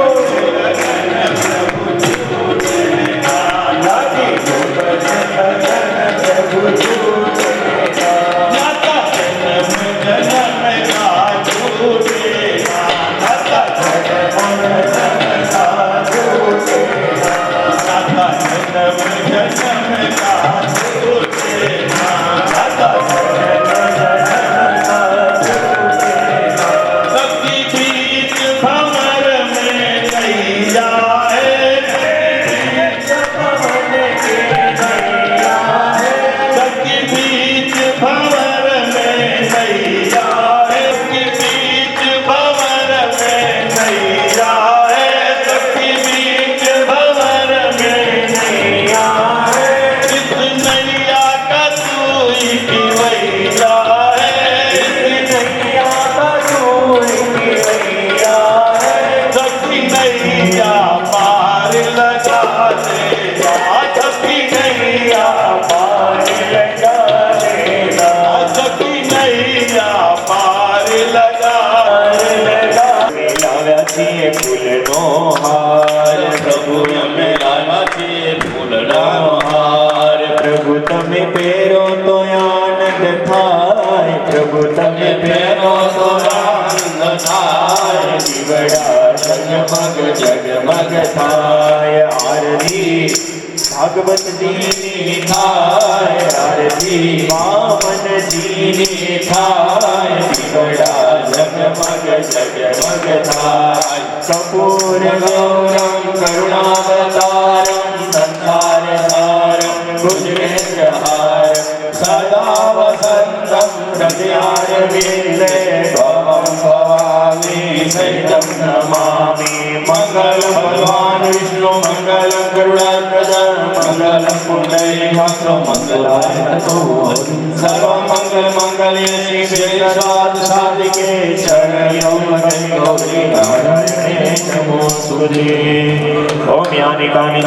लगन प्रभु, छूटे ना, लागी तुम से लगन प्रभु, छूटे ना, नाता जन्म जन्म का छूटे ना, नाता जन्म जन्म का छूटे ना, नाता जन्म जन्म का छूटे ना, नाता जन्म जन्म का छूटे ना। सबकी बीच भंवर में नैया है, बीच भंवर में नैया है, सबकी बीच भंवर में नैया है, सबकी बीच भंवर में नैया है, सबकी बीच भंवर में नैया है। इस नैया का तू ही किवैया है, इस नैया का तू ही किवैया है। सबकी नैया पार लगा देना, सबकी नैया पार लगा देना, सबकी नैया पार लगा देना। मिलाव्या છીએ ફૂલનો હાર, પ્રભુ અમે લાવ્યા છીએ ફૂલનો હાર, પ્રભુ તમે પહેરો તો આનંદ થાય, પ્રભુ તમે પહેરો તો આનંદ થાય, દીવડા જગમગ જગમગ થાય, આરતી ભાગવતજીની થાય, આરતી વામનજીની થાય, દીવડા જગમગ જગમગ થાય। કપૂર ગૌરમ કરુણાવતારમ સંસાર સારમ ભુજનેત્રહાર, સદા વસંતમ હૃદયારવિંદે ભવમ ભવામી સહિતમ નમામિ। મંગલમ ભગવાન વિષ્ણુ મંગલમ ગરુડાધ્વજ મંગલમ પુંડરીકાક્ષ મંગલાય તતો, સર્વમંગલ મંગલ્ये શિવે સર્વાર્થ સાધિકે શરણ્યમ ગૌરી નારાયણે નમોસ્તુતે। ઓમ યાનિકાની